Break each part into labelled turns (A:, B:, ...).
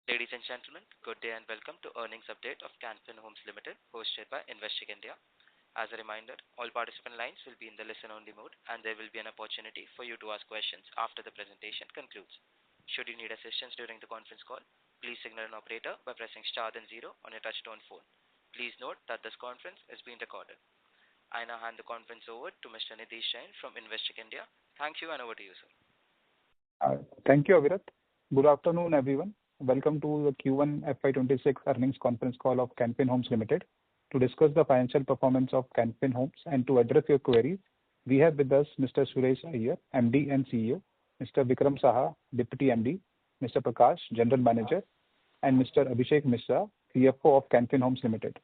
A: Ladies and gentlemen, good day and welcome to earnings update of Can Fin Homes Limited, hosted by Investec India. As a reminder, all participant lines will be in the listen-only mode, and there will be an opportunity for you to ask questions after the presentation concludes. Should you need assistance during the conference call, please signal an operator by pressing star then zero on your touchtone phone. Please note that this conference is being recorded. I now hand the conference over to Mr. Nitish Jain from Investec India. Thank you, and over to you, sir.
B: Thank you, Avirat. Good afternoon, everyone. Welcome to the Q1 FY26 earnings conference call of Can Fin Homes Limited. To discuss the financial performance of Can Fin Homes and to address your queries, we have with us Mr. Suresh Iyer, MD and CEO, Mr. Vikram Saha, Deputy MD, Mr. Prakash, General Manager, and Mr. Abhishek Mishra, CFO of Can Fin Homes Limited.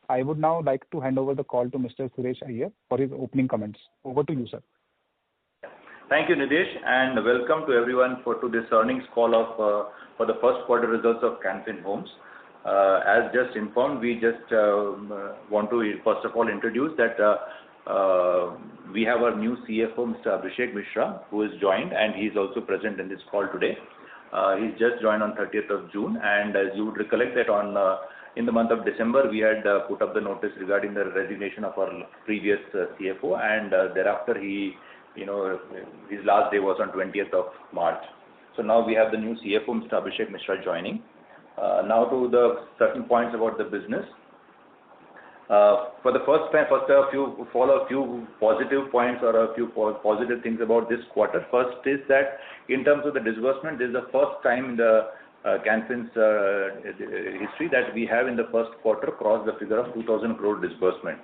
B: I would now like to hand over the call to Mr. Suresh Iyer for his opening comments. Over to you, sir.
C: Thank you, Nidesh, and welcome to everyone to this earnings call of for the first quarter results of Can Fin Homes. As just informed, we just want to first of all introduce that we have our new CFO, Mr. Abhishek Mishra, who has joined, and he is also present in this call today. He's just joined on 30th of June, and as you would recollect that in the month of December, we had put up the notice regarding the resignation of our previous CFO, and thereafter his last day was on 20th of March. So now we have the new CFO, Mr. Abhishek Mishra, joining. Now to the certain points about the business. For the first time, a few positive points or a few positive things about this quarter. First is that in terms of the disbursement, this is the first time in the Can Fin's history that we have in the first quarter crossed the figure of 2,000 crore disbursement.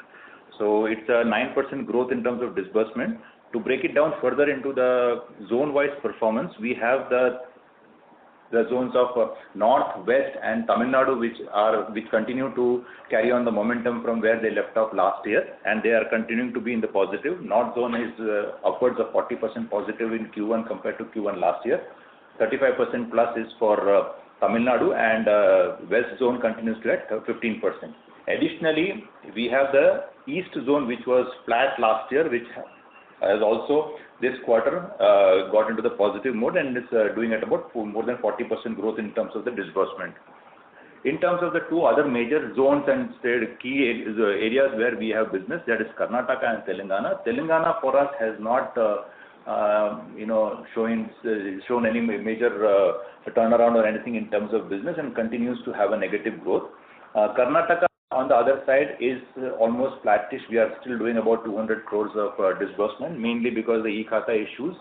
C: So it's a 9% growth in terms of disbursement. To break it down further into the zone-wise performance, we have the zones of North, West, and Tamil Nadu, which continue to carry on the momentum from where they left off last year, and they are continuing to be in the positive. North zone is upwards of 40% positive in Q1 compared to Q1 last year. 35% plus is for Tamil Nadu, and West zone continues to at 15%. Additionally, we have the East zone, which was flat last year, which has also this quarter got into the positive mode and is doing at about more than 40% growth in terms of the disbursement. In terms of the two other major zones and key areas where we have business, that is Karnataka and Telangana. Telangana for us has not shown any major turnaround or anything in terms of business and continues to have a negative growth. Karnataka, on the other side, is almost flattish. We are still doing about 200 crores of disbursement, mainly because the e-Khata issues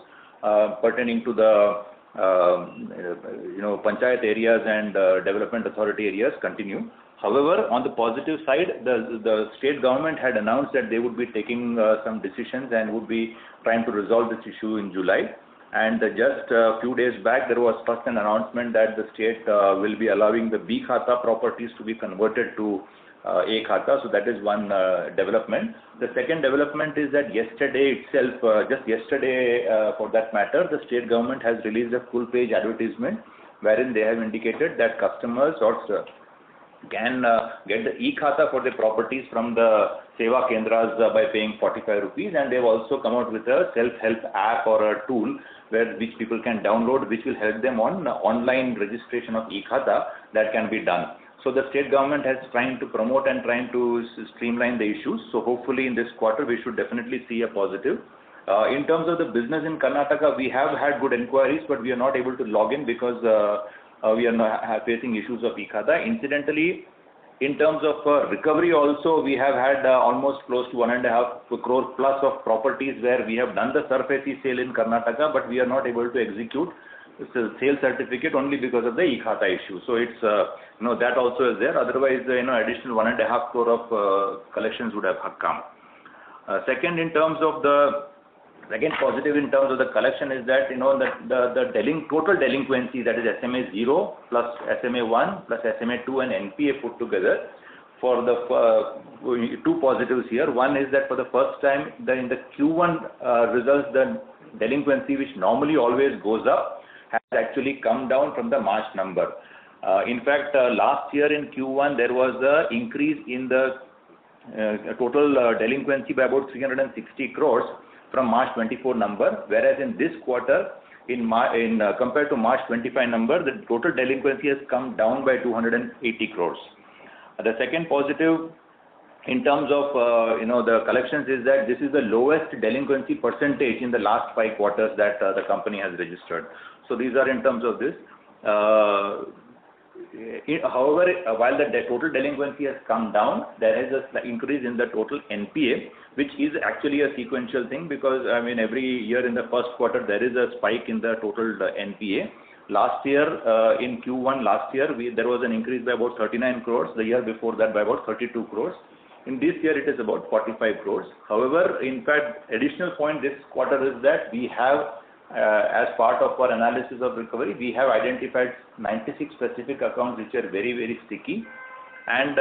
C: pertaining to the panchayat areas and development authority areas continue. However, on the positive side, the state government had announced that they would be taking some decisions and would be trying to resolve this issue in July. And just a few days back, there was first an announcement that the state will be allowing the B Khata properties to be converted to A Khata. So that is one development. The second development is that yesterday itself, just yesterday for that matter, the state government has released a full-page advertisement wherein they have indicated that customers can get the e-Khata for their properties from the Seva Kendras by paying 45 rupees, and they've also come out with a self-help app or a tool which people can download, which will help them on online registration of e-Khata that can be done. So the state government has trying to promote and trying to streamline the issues. So hopefully in this quarter we should definitely see a positive. In terms of the business in Karnataka, we have had good inquiries, but we are not able to log in because we are facing issues of e-Khata. Incidentally, in terms of recovery also, we have had almost close to 1.5 crore plus of properties where we have done the SARFAESI sale in Karnataka, but we are not able to execute the sale certificate only because of the e-Khata issue. So it's that also is there. Otherwise, additional 1.5 crore of collections would have come. Second, in terms of the second positive in terms of the collection is that the total delinquency, that is SMA 0 plus SMA 1 plus SMA 2 and NPA put together, for the two positives here. One is that for the first time in the Q1 results, the delinquency, which normally always goes up, has actually come down from the March number. In fact, last year in Q1 there was an increase in the total delinquency by about 360 crores from March 24 number, whereas in this quarter compared to March 25 number, the total delinquency has come down by 280 crores. The second positive in terms of the collections is that this is the lowest delinquency percentage in the last 5 quarters that the company has registered. So these are in terms of this. However, while the total delinquency has come down, there is an increase in the total NPA, which is actually a sequential thing, because every year in the first quarter there is a spike in the total NPA. Last year, in Q1 last year, there was an increase by about 39 crores. The year before that by about 32 crores. In this year it is about 45 crores. However, in fact, additional point this quarter is that we have, as part of our analysis of recovery, we have identified 96 specific accounts which are very, very sticky, and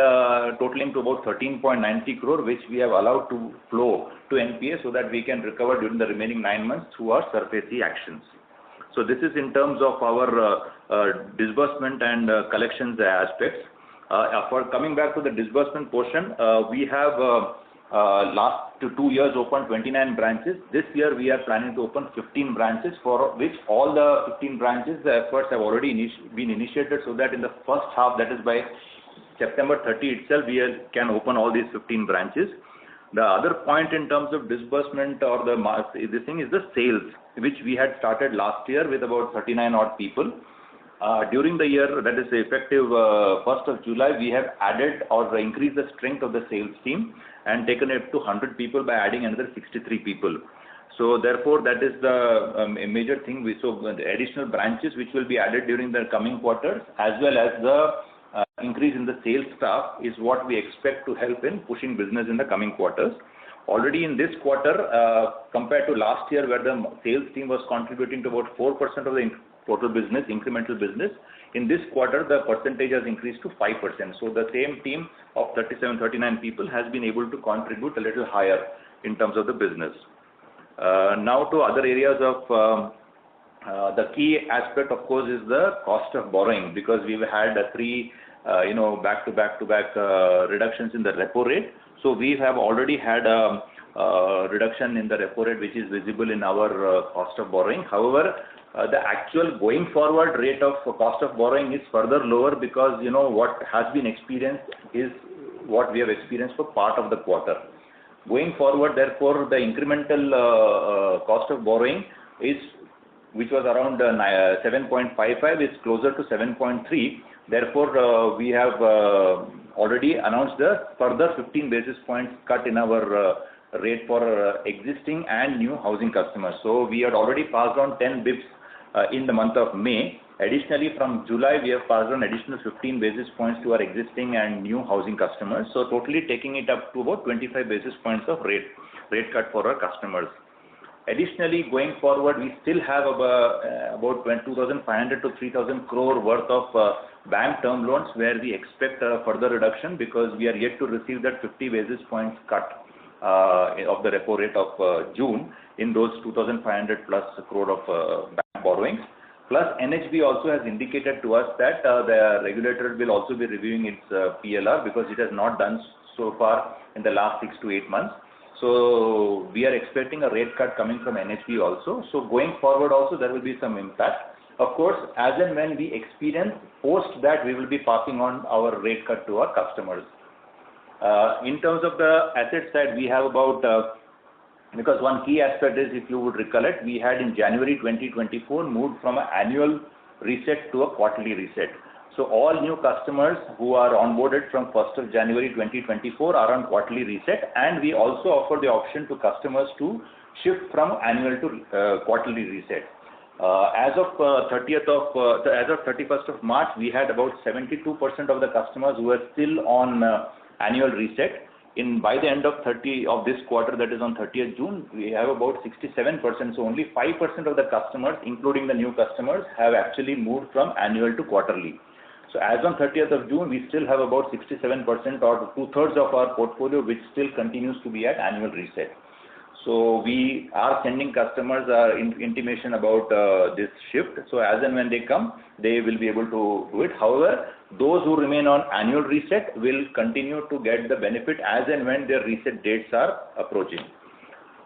C: totaling to about 13.90 crore, which we have allowed to flow to NPA so that we can recover during the remaining 9 months through our SARFAESI actions. So this is in terms of our disbursement and collections aspects. For coming back to the disbursement portion, we have last 2 years opened 29 branches. This year we are planning to open 15 branches, for which all the 15 branches, the efforts have already been initiated, so that in the first half, that is by September 30 itself, we can open all these 15 branches. The other point in terms of disbursement or this thing is the sales, which we had started last year with about 39 odd people. During the year, that is effective 1st of July, we have added or increased the strength of the sales team and taken it to 100 people by adding another 63 people. So therefore, that is the major thing. So the additional branches which will be added during the coming quarters, as well as the increase in the sales staff, is what we expect to help in pushing business in the coming quarters. Already in this quarter, compared to last year, where the sales team was contributing to about 4% of the total business, incremental business, in this quarter the percentage has increased to 5%. So the same team of 39 people has been able to contribute a little higher in terms of the business. Now to other areas of the key aspect, of course, is the cost of borrowing, because we've had 3 back-to-back reductions in the repo rate. So we have already had a reduction in the repo rate, which is visible in our cost of borrowing. However, the actual going forward rate of cost of borrowing is further lower, because what has been experienced is what we have experienced for part of the quarter. Going forward, therefore, the incremental cost of borrowing which was around 7.55, is closer to 7.3. Therefore, we have already announced the further 15 basis points cut in our rate for existing and new housing customers. So we had already passed on 10 bips in the month of May. Additionally, from July, we have passed on additional 15 basis points to our existing and new housing customers. So totally taking it up to about 25 basis points of rate cut for our customers. Additionally, going forward, we still have about 2,500 to 3,000 crore worth of bank term loans, where we expect a further reduction, because we are yet to receive that 50 basis points cut of the repo rate of June in those 2,500 plus crore of bank borrowings. Plus, NHB also has indicated to us that the regulator will also be reviewing its PLR, because it has not done so far in the last 6 to 8 months. So we are expecting a rate cut coming from NHB also. So going forward also, there will be some impact. Of course, as and when we experience, post that we will be passing on our rate cut to our customers. In terms of the asset side, we have about, because one key aspect is, if you would recollect, we had in January 2024 moved from an annual reset to a quarterly reset. So all new customers who are onboarded from 1st of January 2024 are on quarterly reset, and we also offer the option to customers to shift from annual to quarterly reset. As of 31st of March, we had about 72% of the customers who were still on annual reset. By the end of this quarter, that is on 30th June, we have about 67%. So only 5% of the customers, including the new customers, have actually moved from annual to quarterly. So as on 30th of June, we still have about 67% or 2/3 of our portfolio which still continues to be at annual reset. So we are sending customers intimation about this shift. So as and when they come, they will be able to do it. However, those who remain on annual reset will continue to get the benefit as and when their reset dates are approaching.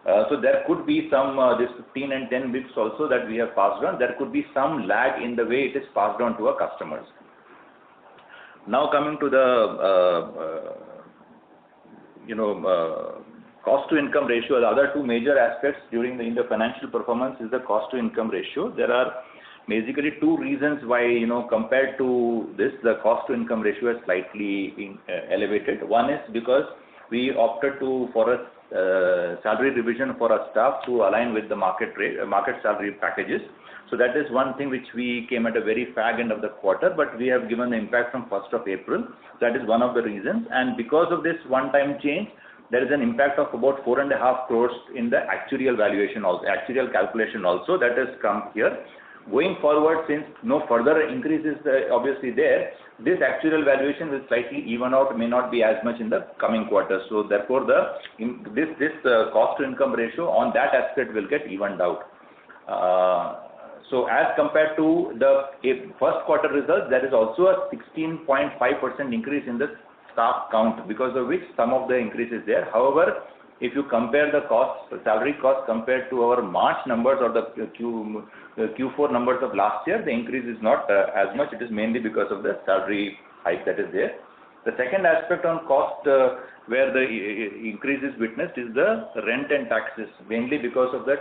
C: So there could be some, this 15 and 10 bits also that we have passed on. There could be some lag in the way it is passed on to our customers. Now coming to the, cost to income ratio, the other two major aspects during in the financial performance is the cost to income ratio. There are basically two reasons why, compared to this, the cost to income ratio is slightly elevated. One is because we opted for a salary revision for our staff to align with the market salary packages. So that is one thing which we came at a very fag end of the quarter, but we have given the impact from 1st of April. That is one of the reasons. And because of this one-time change, there is an impact of about 4.5 crores in the actuarial valuation also, actuarial calculation also that has come here. Going forward, since no further increase is obviously there, this actuarial valuation will slightly even out, may not be as much in the coming quarters. So therefore, this cost to income ratio on that aspect will get evened out. So as compared to the first quarter results, there is also a 16.5% increase in the staff count, because of which some of the increase is there. However, if you compare the salary cost compared to our March numbers or the Q4 numbers of last year, the increase is not as much. It is mainly because of the salary hike that is there. The second aspect on cost where the increase is witnessed is the rent and taxes, mainly because of the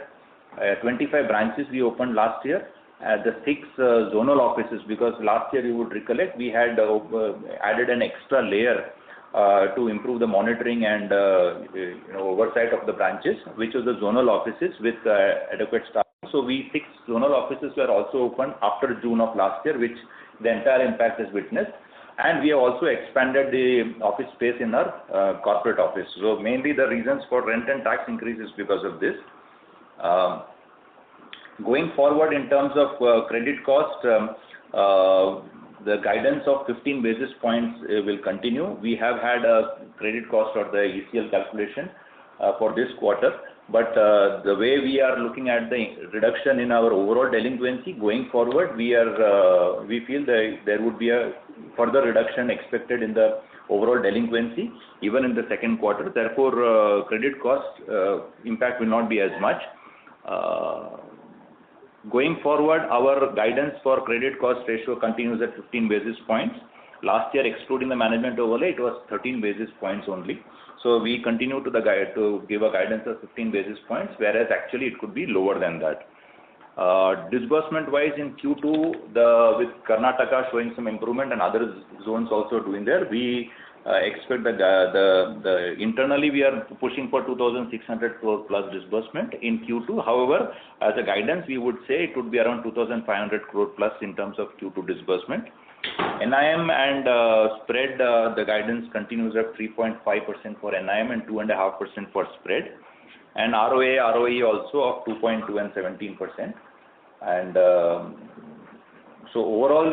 C: 25 branches we opened last year, the 6 zonal offices, because last year you would recollect we had added an extra layer to improve the monitoring and oversight of the branches, which was the zonal offices with adequate staff. So 6 zonal offices were also opened after June of last year, which the entire impact is witnessed. And we have also expanded the office space in our corporate office. So mainly the reasons for rent and tax increase is because of this. Going forward in terms of credit cost, the guidance of 15 basis points will continue. We have had a credit cost or the ECL calculation for this quarter, but the way we are looking at the reduction in our overall delinquency going forward, we feel that there would be a further reduction expected in the overall delinquency even in the second quarter. Therefore, credit cost impact will not be as much. Going forward, our guidance for credit cost ratio continues at 15 basis points. Last year, excluding the management overlay, it was 13 basis points only. So we continue to give a guidance of 15 basis points, whereas actually it could be lower than that. Disbursement-wise in Q2, with Karnataka showing some improvement and other zones also doing there, we expect that internally we are pushing for 2,600 crore plus disbursement in Q2. However, as a guidance, we would say it would be around 2,500 crore plus in terms of Q2 disbursement. NIM and spread, the guidance continues at 3.5% for NIM and 2.5% for spread, and ROA, ROE also of 2.2 and 17%. And so overall,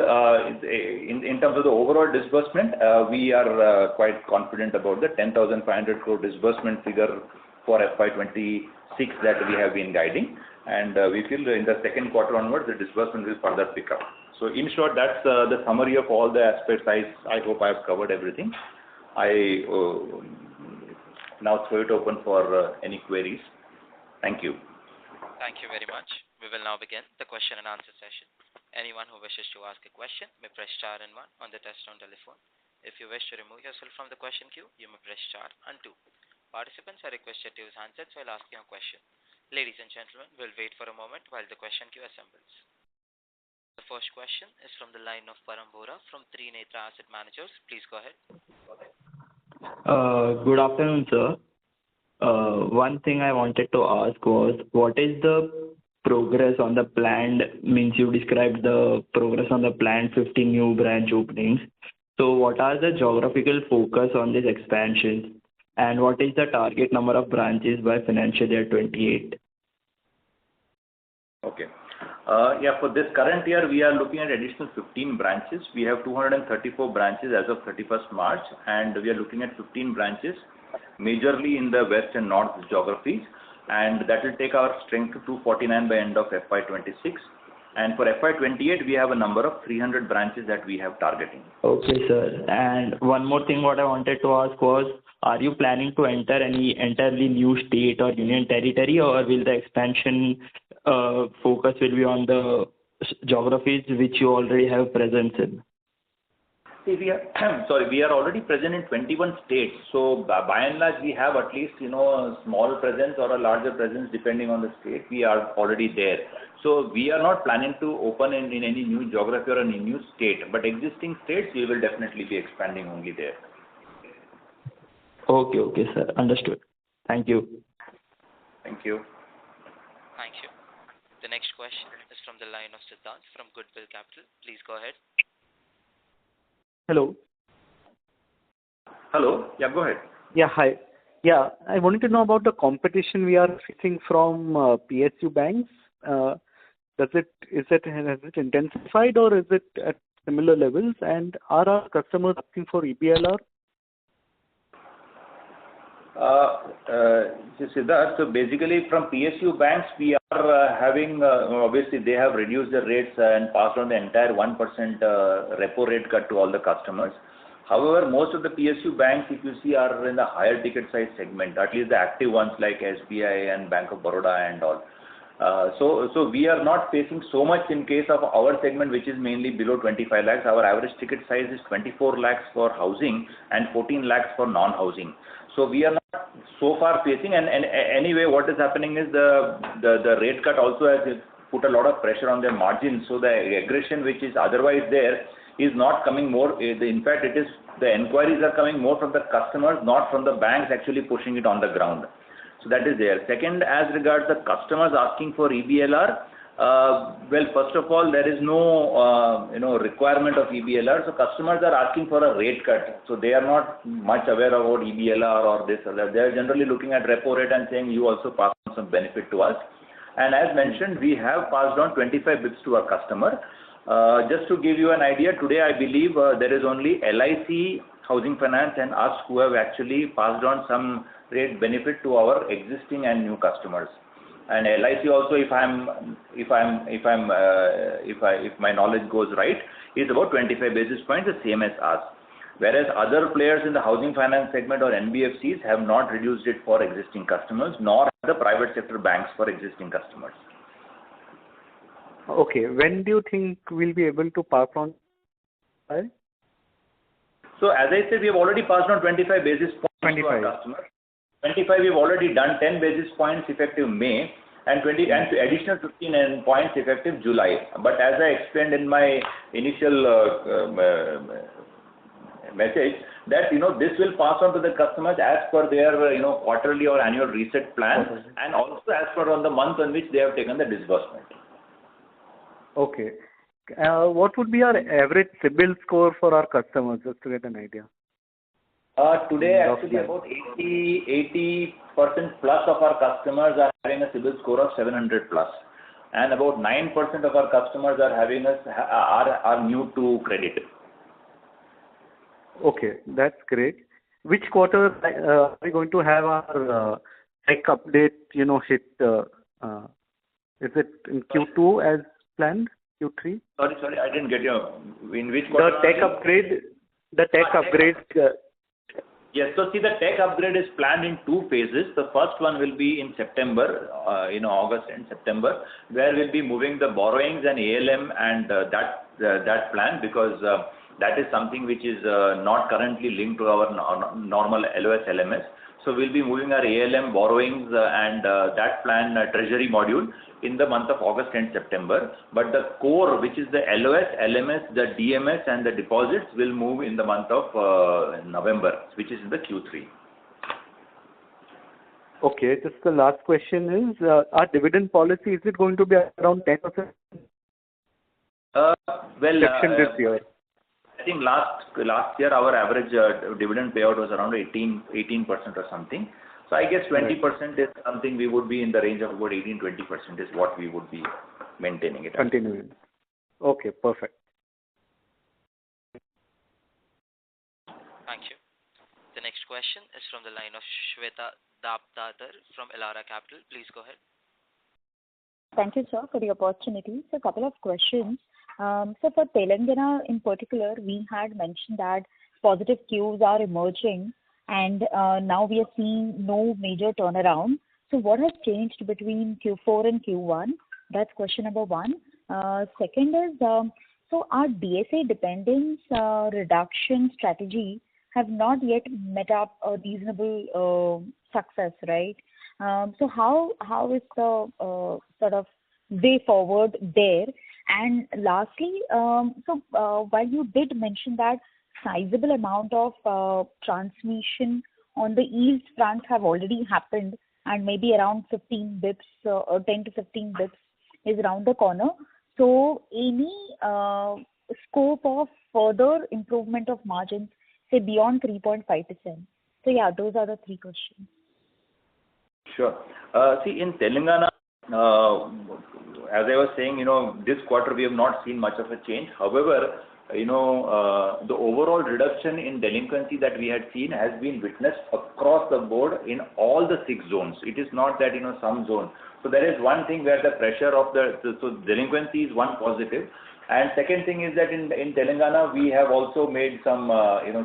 C: in terms of the overall disbursement, we are quite confident about the 10,500 crore disbursement figure for FY26 that we have been guiding, and we feel in the second quarter onwards the disbursement will further pick up. So in short, that's the summary of all the aspects. I hope I have covered everything. I now throw it open for any queries. Thank you.
A: Thank you very much. We will now begin the question and answer session. Anyone who wishes to ask a question may press star and 1 on the touchtone telephone. If you wish to remove yourself from the question queue, you may press star and 2. Participants are requested to use handsets while asking a question. Ladies and gentlemen, we'll wait for a moment while the question queue assembles. The first question is from the line of Param Bora from Trinetra Asset Managers. Please go ahead.
D: Good afternoon, sir. One thing I wanted to ask was, what is the progress on the planned, means you described the progress on the planned 15 new branch openings. So what are the geographical focus on this expansion, and what is the target number of branches by financial year 28?
C: Okay. For this current year, we are looking at additional 15 branches. We have 234 branches as of 31st March, and we are looking at 15 branches, majorly in the west and north geographies, and that will take our strength to 249 by end of FY26. And for FY28, we have a number of 300 branches that we have targeting.
D: Okay, sir. And one more thing what I wanted to ask was, are you planning to enter any entirely new state or union territory, or will the expansion focus will be on the geographies which you already have presence in?
C: See, we are we are already present in 21 states. So by and large, we have at least a small presence or a larger presence depending on the state. We are already there. So we are not planning to open in any new geography or any new state. But existing states, we will definitely be expanding only there.
D: Okay, sir. Understood. Thank you.
C: Thank you.
A: Thank you. The next question is from the line of Siddhant from Goodwill Capital. Please go ahead.
E: Hello.
C: Hello. Yeah, go ahead.
E: Yeah, hi. Yeah, I wanted to know about the competition we are facing from PSU banks. Has it intensified or is it at similar levels? And are our customers asking for EBLR?
C: Siddharth, so basically from PSU banks, we are having, obviously they have reduced the rates and passed on the entire 1% repo rate cut to all the customers. However, most of the PSU banks, if you see, are in the higher ticket size segment, at least the active ones like SBI and Bank of Baroda and all. So we are not facing so much in case of our segment, which is mainly below 25 lakhs. Our average ticket size is 24 lakhs for housing and 14 lakhs for non-housing. So we are not so far facing, and anyway, what is happening is the rate cut also has put a lot of pressure on their margins. So the aggression which is otherwise there is not coming more. In fact, it is the inquiries are coming more from the customers, not from the banks actually pushing it on the ground. So that is there. Second, as regards the customers asking for EBLR, well, first of all, there is no requirement of EBLR. So customers are asking for a rate cut. So they are not much aware about EBLR or this or that. They are generally looking at repo rate and saying you also pass on some benefit to us. And as mentioned, we have passed on 25 bps to our customer. Just to give you an idea, today I believe there is only LIC, Housing Finance and us who have actually passed on some rate benefit to our existing and new customers. And LIC also, if my knowledge goes right, is about 25 basis points, the same as us. Whereas other players in the housing finance segment or NBFCs have not reduced it for existing customers, nor have the private sector banks for existing customers.
E: Okay. When do you think we'll be able to pass on?
C: So as I said, we have already passed on 25 basis points to our customers. 25 we've already done, 10 basis points effective May, and additional 15 points effective July. But as I explained in my initial message, that this will pass on to the customers as per their quarterly or annual reset plan, and also as per on the month on which they have taken the disbursement. Okay.
E: What would be our average CIBIL score for our customers, just to get an idea?
C: Today, actually, about 80% plus of our customers are having a CIBIL score of 700 plus, and about 9% of our customers are having are new to credit.
E: Okay, that's great. Which quarter are we going to have our tech update? Hit? Is it in Q2 as planned? Q3?
C: Sorry, I didn't get you. In which quarter?
E: The tech upgrade.
C: Yes, so see, the tech upgrade is planned in two phases. The first one will be in September, August and September, where we'll be moving the borrowings and ALM and that plan, because that is something which is not currently linked to our normal LOS LMS. So we'll be moving our ALM borrowings and that plan treasury module in the month of August and September. But the core, which is the LOS, LMS, the DMS and the deposits, will move in the month of November, which is in the Q3.
E: Okay, just the last question is, our dividend policy, is it going to be around 10%? This year.
C: I think last year our average dividend payout was around 18% or something. So I guess 20% is something we would be in the range of about 18-20% is what we would be maintaining it.
E: Continuing. Okay, perfect.
A: Thank you. The next question is from the line of Shweta Daptardar from Elara Capital. Please go ahead.
F: Thank you, sir, for the opportunity. So a couple of questions. So for Telangana in particular, we had mentioned that positive cues are emerging, and now we are seeing no major turnaround. So what has changed between Q4 and Q1? That's question number one. Second is, so our DSA dependence reduction strategy have not yet met up a reasonable success, right? So how is the sort of way forward there? And lastly, while you did mention that sizable amount of transmission on the yields front have already happened, and maybe around 15 bips or 10 to 15 bips is around the corner. So any scope of further improvement of margins, say beyond 3.5%? So yeah, those are the three questions.
C: Sure. See, in Telangana, as I was saying, this quarter we have not seen much of a change. However, the overall reduction in delinquency that we had seen has been witnessed across the board in all the 6 zones. It is not that, some zone. So there is one thing where the pressure of so delinquency is one positive. And second thing is that in Telangana, we have also made some,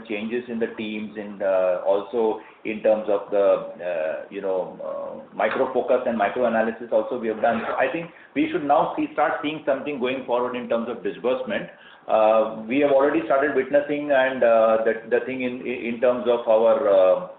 C: changes in the teams and also in terms of the, micro focus and micro analysis also we have done. So I think we should now start seeing something going forward in terms of disbursement. We have already started witnessing and the thing in terms of our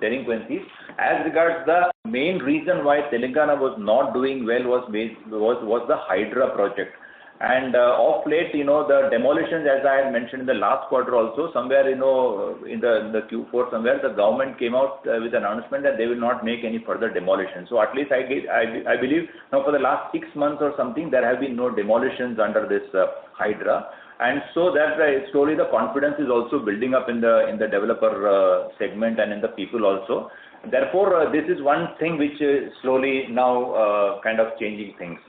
C: delinquencies. As regards the main reason why Telangana was not doing well was the Hydra project. And of late, the demolitions, as I had mentioned in the last quarter also, somewhere, in the Q4 somewhere, the government came out with an announcement that they will not make any further demolition. So at least I believe now for the last 6 months or something, there have been no demolitions under this Hydra. And so that slowly the confidence is also building up in the developer segment and in the people also. Therefore, this is one thing which is slowly now kind of changing things.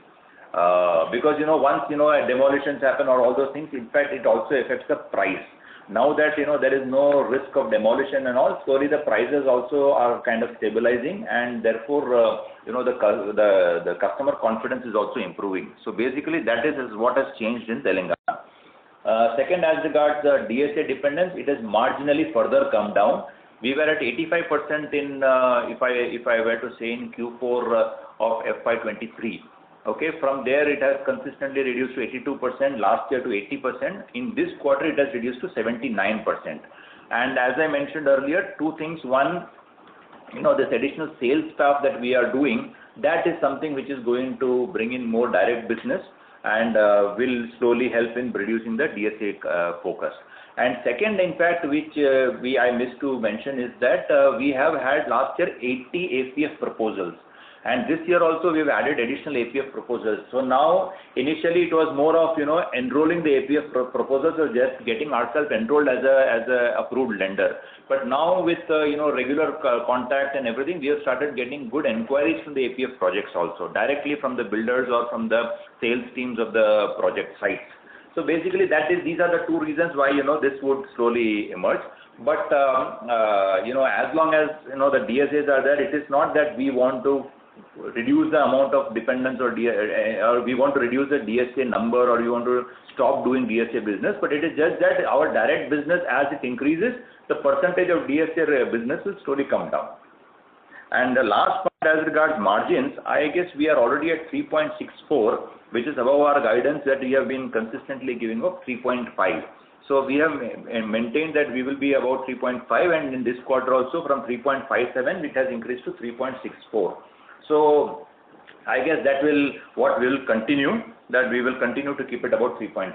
C: Because once demolitions happen or all those things, in fact it also affects the price. Now that there is no risk of demolition and all, slowly the prices also are kind of stabilizing, and therefore the customer confidence is also improving. So basically that is what has changed in Telangana. Second, as regards the DSA dependence, it has marginally further come down. We were at 85% in if I were to say in Q4 of FY23. Okay, from there it has consistently reduced to 82%, last year to 80%. In this quarter it has reduced to 79%. And as I mentioned earlier, two things. One, this additional sales staff that we are doing, that is something which is going to bring in more direct business and will slowly help in reducing the DSA focus. And second, in fact, which I missed to mention is that we have had last year 80 APF proposals. And this year also we have added additional APF proposals. So now initially it was more of enrolling the APF proposals or just getting ourselves enrolled as a approved lender. But now with regular contact and everything, we have started getting good inquiries from the APF projects also, directly from the builders or from the sales teams of the project sites. So basically these are the two reasons why this would slowly emerge. But as long as the DSAs are there, it is not that we want to reduce the amount of dependence or we want to reduce the DSA number, or you want to stop doing DSA business, but it is just that our direct business, as it increases, the percentage of DSA business will slowly come down. And the last part as regards margins, I guess we are already at 3.64, which is above our guidance that we have been consistently giving of 3.5. So we have maintained that we will be about 3.5, and in this quarter also from 3.57 it has increased to 3.64. So I guess that will continue, that we will continue to keep it about 3.5.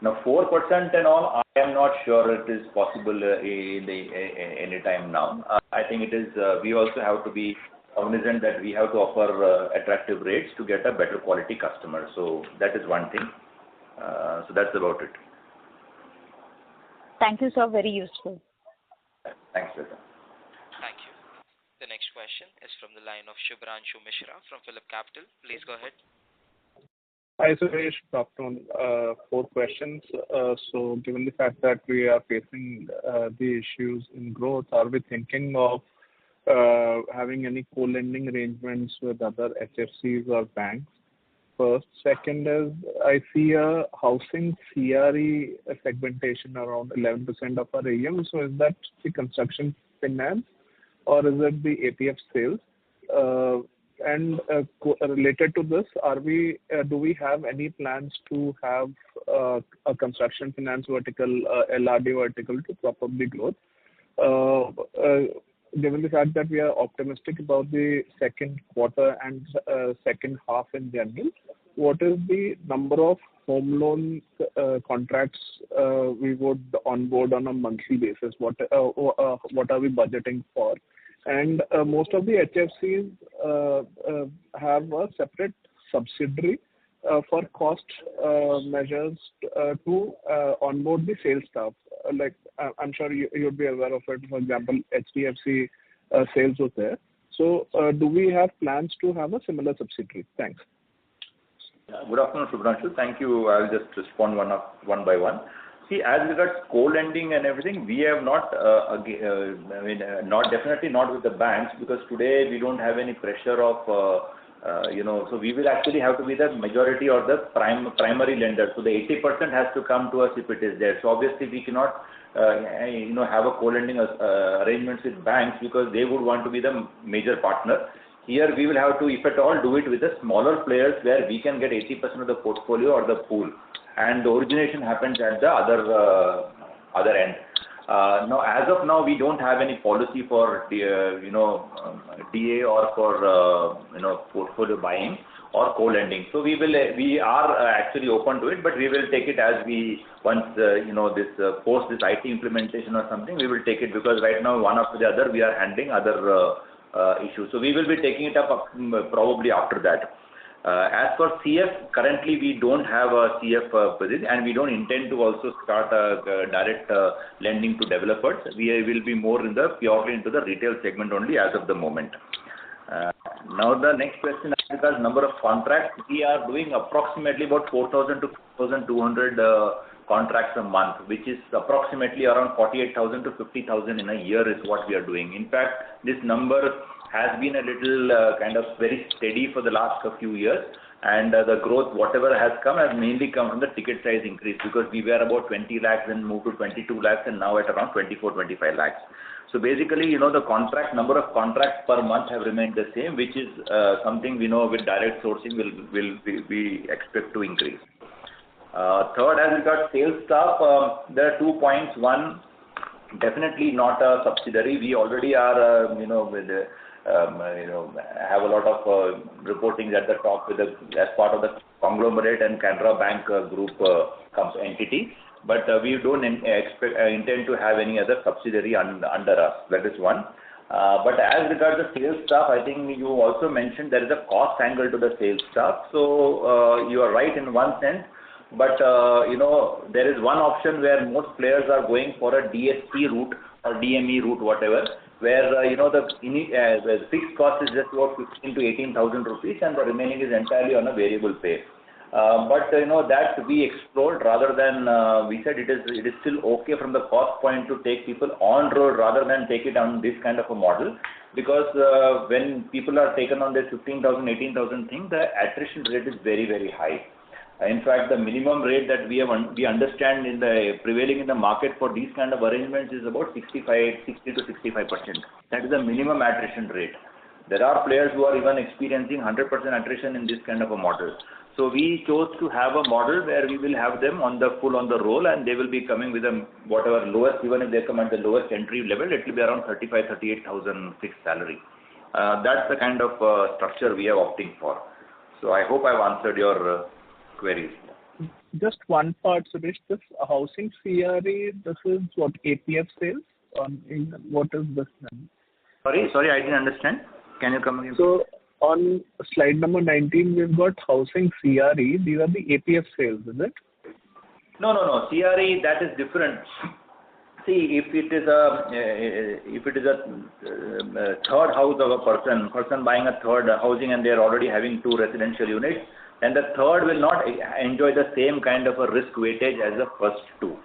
C: Now 4% and all, I am not sure it is possible any time now. I think it is, we also have to be cognizant that we have to offer attractive rates to get a better quality customer. So that is one thing. So that's about it.
F: Thank you, sir. Very useful.
C: Thanks, Shweta.
A: Thank you. The next question is from the line of Shubhranshu Mishra from Phillip Capital. Please go ahead.
G: Hi, Suresh. Good afternoon. 4 questions. So given the fact that we are facing the issues in growth, are we thinking of having any co-lending arrangements with other HFCs or banks? first. Second is, I see a housing CRE segmentation around 11% of our AUM. So is that the construction finance or is it the APF sales? Related to this, do we have any plans to have a construction finance vertical, LRD vertical to prop up the growth? Given the fact that we are optimistic about the second quarter and second half in general, what is the number of home loan contracts we would onboard on a monthly basis? What are we budgeting for? And most of the HFCs have a separate subsidiary for cost measures to onboard the sales staff. Like I'm sure you'd be aware of it. For example, HDFC sales was there. So do we have plans to have a similar subsidiary? Thanks.
C: Good afternoon, Subhranshu. Thank you. I'll just respond one by one. See, as regards co-lending and everything, we have not, definitely not with the banks, because today we don't have any pressure of, so we will actually have to be the majority or the primary lender. So the 80% has to come to us if it is there. So obviously we cannot, have a co-lending arrangements with banks because they would want to be the major partner. Here we will have to, if at all, do it with the smaller players where we can get 80% of the portfolio or the pool, and the origination happens at the other end. Now, as of now, we don't have any policy for DA or for portfolio buying or co-lending. So we are actually open to it, but we will take it as we once post this IT implementation or something, we will take it, because right now one after the other we are handling other issues. So we will be taking it up probably after that. As for CF, currently we don't have a CF position, and we don't intend to also start a direct lending to developers. We will be more purely into the retail segment only as of the moment. Now the next question, as regards number of contracts, we are doing approximately about 4,000 to 4,200 contracts a month, which is approximately around 48,000 to 50,000 in a year is what we are doing. In fact, this number has been a little kind of very steady for the last few years, and the growth, whatever has mainly come from the ticket size increase, because we were about 20 lakhs and moved to 22 lakhs and now at around 24, 25 lakhs. So basically, the number of contracts per month have remained the same, which is something we know with direct sourcing we expect to increase. Third, as regards sales staff, there are 2 points. One, definitely not a subsidiary. We already are, have a lot of reporting at the top as part of the conglomerate and Canara Bank group entity. But we don't intend to have any other subsidiary under us. That is one. But as regards the sales staff, I think you also mentioned there is a cost angle to the sales staff. So you are right in one sense. But, there is one option where most players are going for a DSP route or DME route, whatever, where, the fixed cost is just about 15,000 to 18,000 rupees and the remaining is entirely on a variable pay. But, that we explored rather than, we said it is still okay from the cost point to take people on road rather than take it on this kind of a model. Because when people are taken on this 15,000, 18,000 thing, the attrition rate is very, very high. In fact, the minimum rate that we understand prevailing in the market for these kind of arrangements is about 60 to 65%. That is the minimum attrition rate. There are players who are even experiencing 100% attrition in this kind of a model. So we chose to have a model where we will have them on the roll, and they will be coming with whatever lowest, even if they come at the lowest entry level, it will be around 38,000 fixed salary. That's the kind of structure we are opting for. So I hope I've answered your queries.
G: Just one part, Suresh. This housing CRE, this is what, APF sales? What is this then?
C: Sorry, I didn't understand. Can you come again?
G: So on slide number 19, we've got housing CRE. These are the APF sales, is it?
C: No. CRE, that is different. See, if it is a third house of a person buying a third housing and they are already having 2 residential units, and the third will not enjoy the same kind of a risk weightage as the first 2.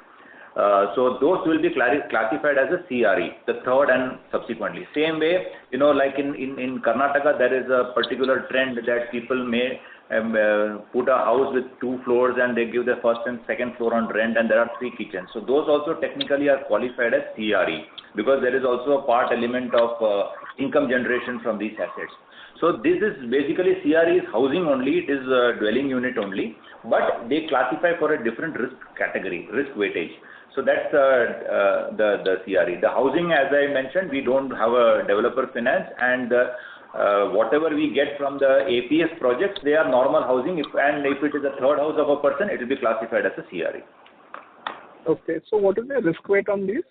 C: So those will be classified as a CRE, the third and subsequently. Same way, like in Karnataka, there is a particular trend that people may put a house with 2 floors and they give the first and second floor on rent and there are 3 kitchens. So those also technically are qualified as CRE because there is also a part element of income generation from these assets. So this is basically CRE is housing only, it is a dwelling unit only, but they classify for a different risk category, risk weightage. So that's the CRE. The housing, as I mentioned, we don't have a developer finance, and whatever we get from the APS projects, they are normal housing, and if it is a third house of a person, it will be classified as a CRE.
G: Okay, so what is the risk weight on these?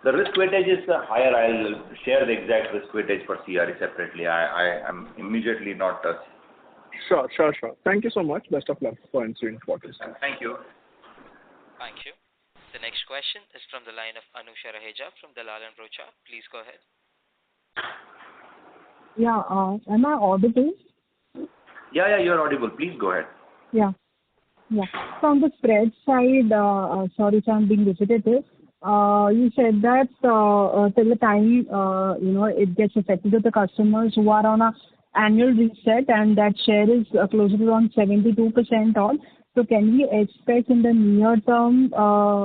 C: The risk weightage is higher. I'll share the exact risk weightage for CRE separately. I am immediately not.
G: Sure. Thank you so much. Best of luck for answering quarters.
C: Thank you.
A: Thank you. The next question is from the line of Anusha Raheja from Dalal & Broacha. Please go ahead.
H: Yeah, am I audible?
C: Yeah, you're audible. Please go ahead.
H: Yeah. So on the spread side, sorry if I'm being repetitive, you said that till the time it gets affected to the customers who are on a annual reset, and that share is closer to around 72% on. So can we expect in the near term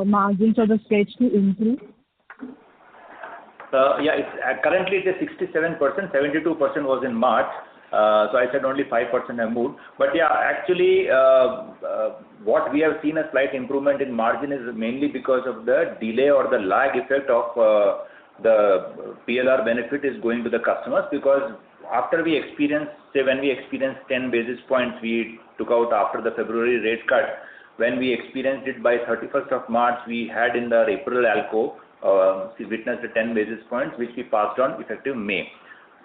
H: margins of the spreads to improve?
C: Currently it is 67%, 72% was in March. So I said only 5% have moved. But yeah, actually what we have seen a slight improvement in margin is mainly because of the delay or the lag effect of the PLR benefit is going to the customers, because after we experienced, say when we experienced 10 basis points we took out after the February rate cut, when we experienced it by 31st of March, we had in the April ALCO, witnessed the 10 basis points which we passed on effective May.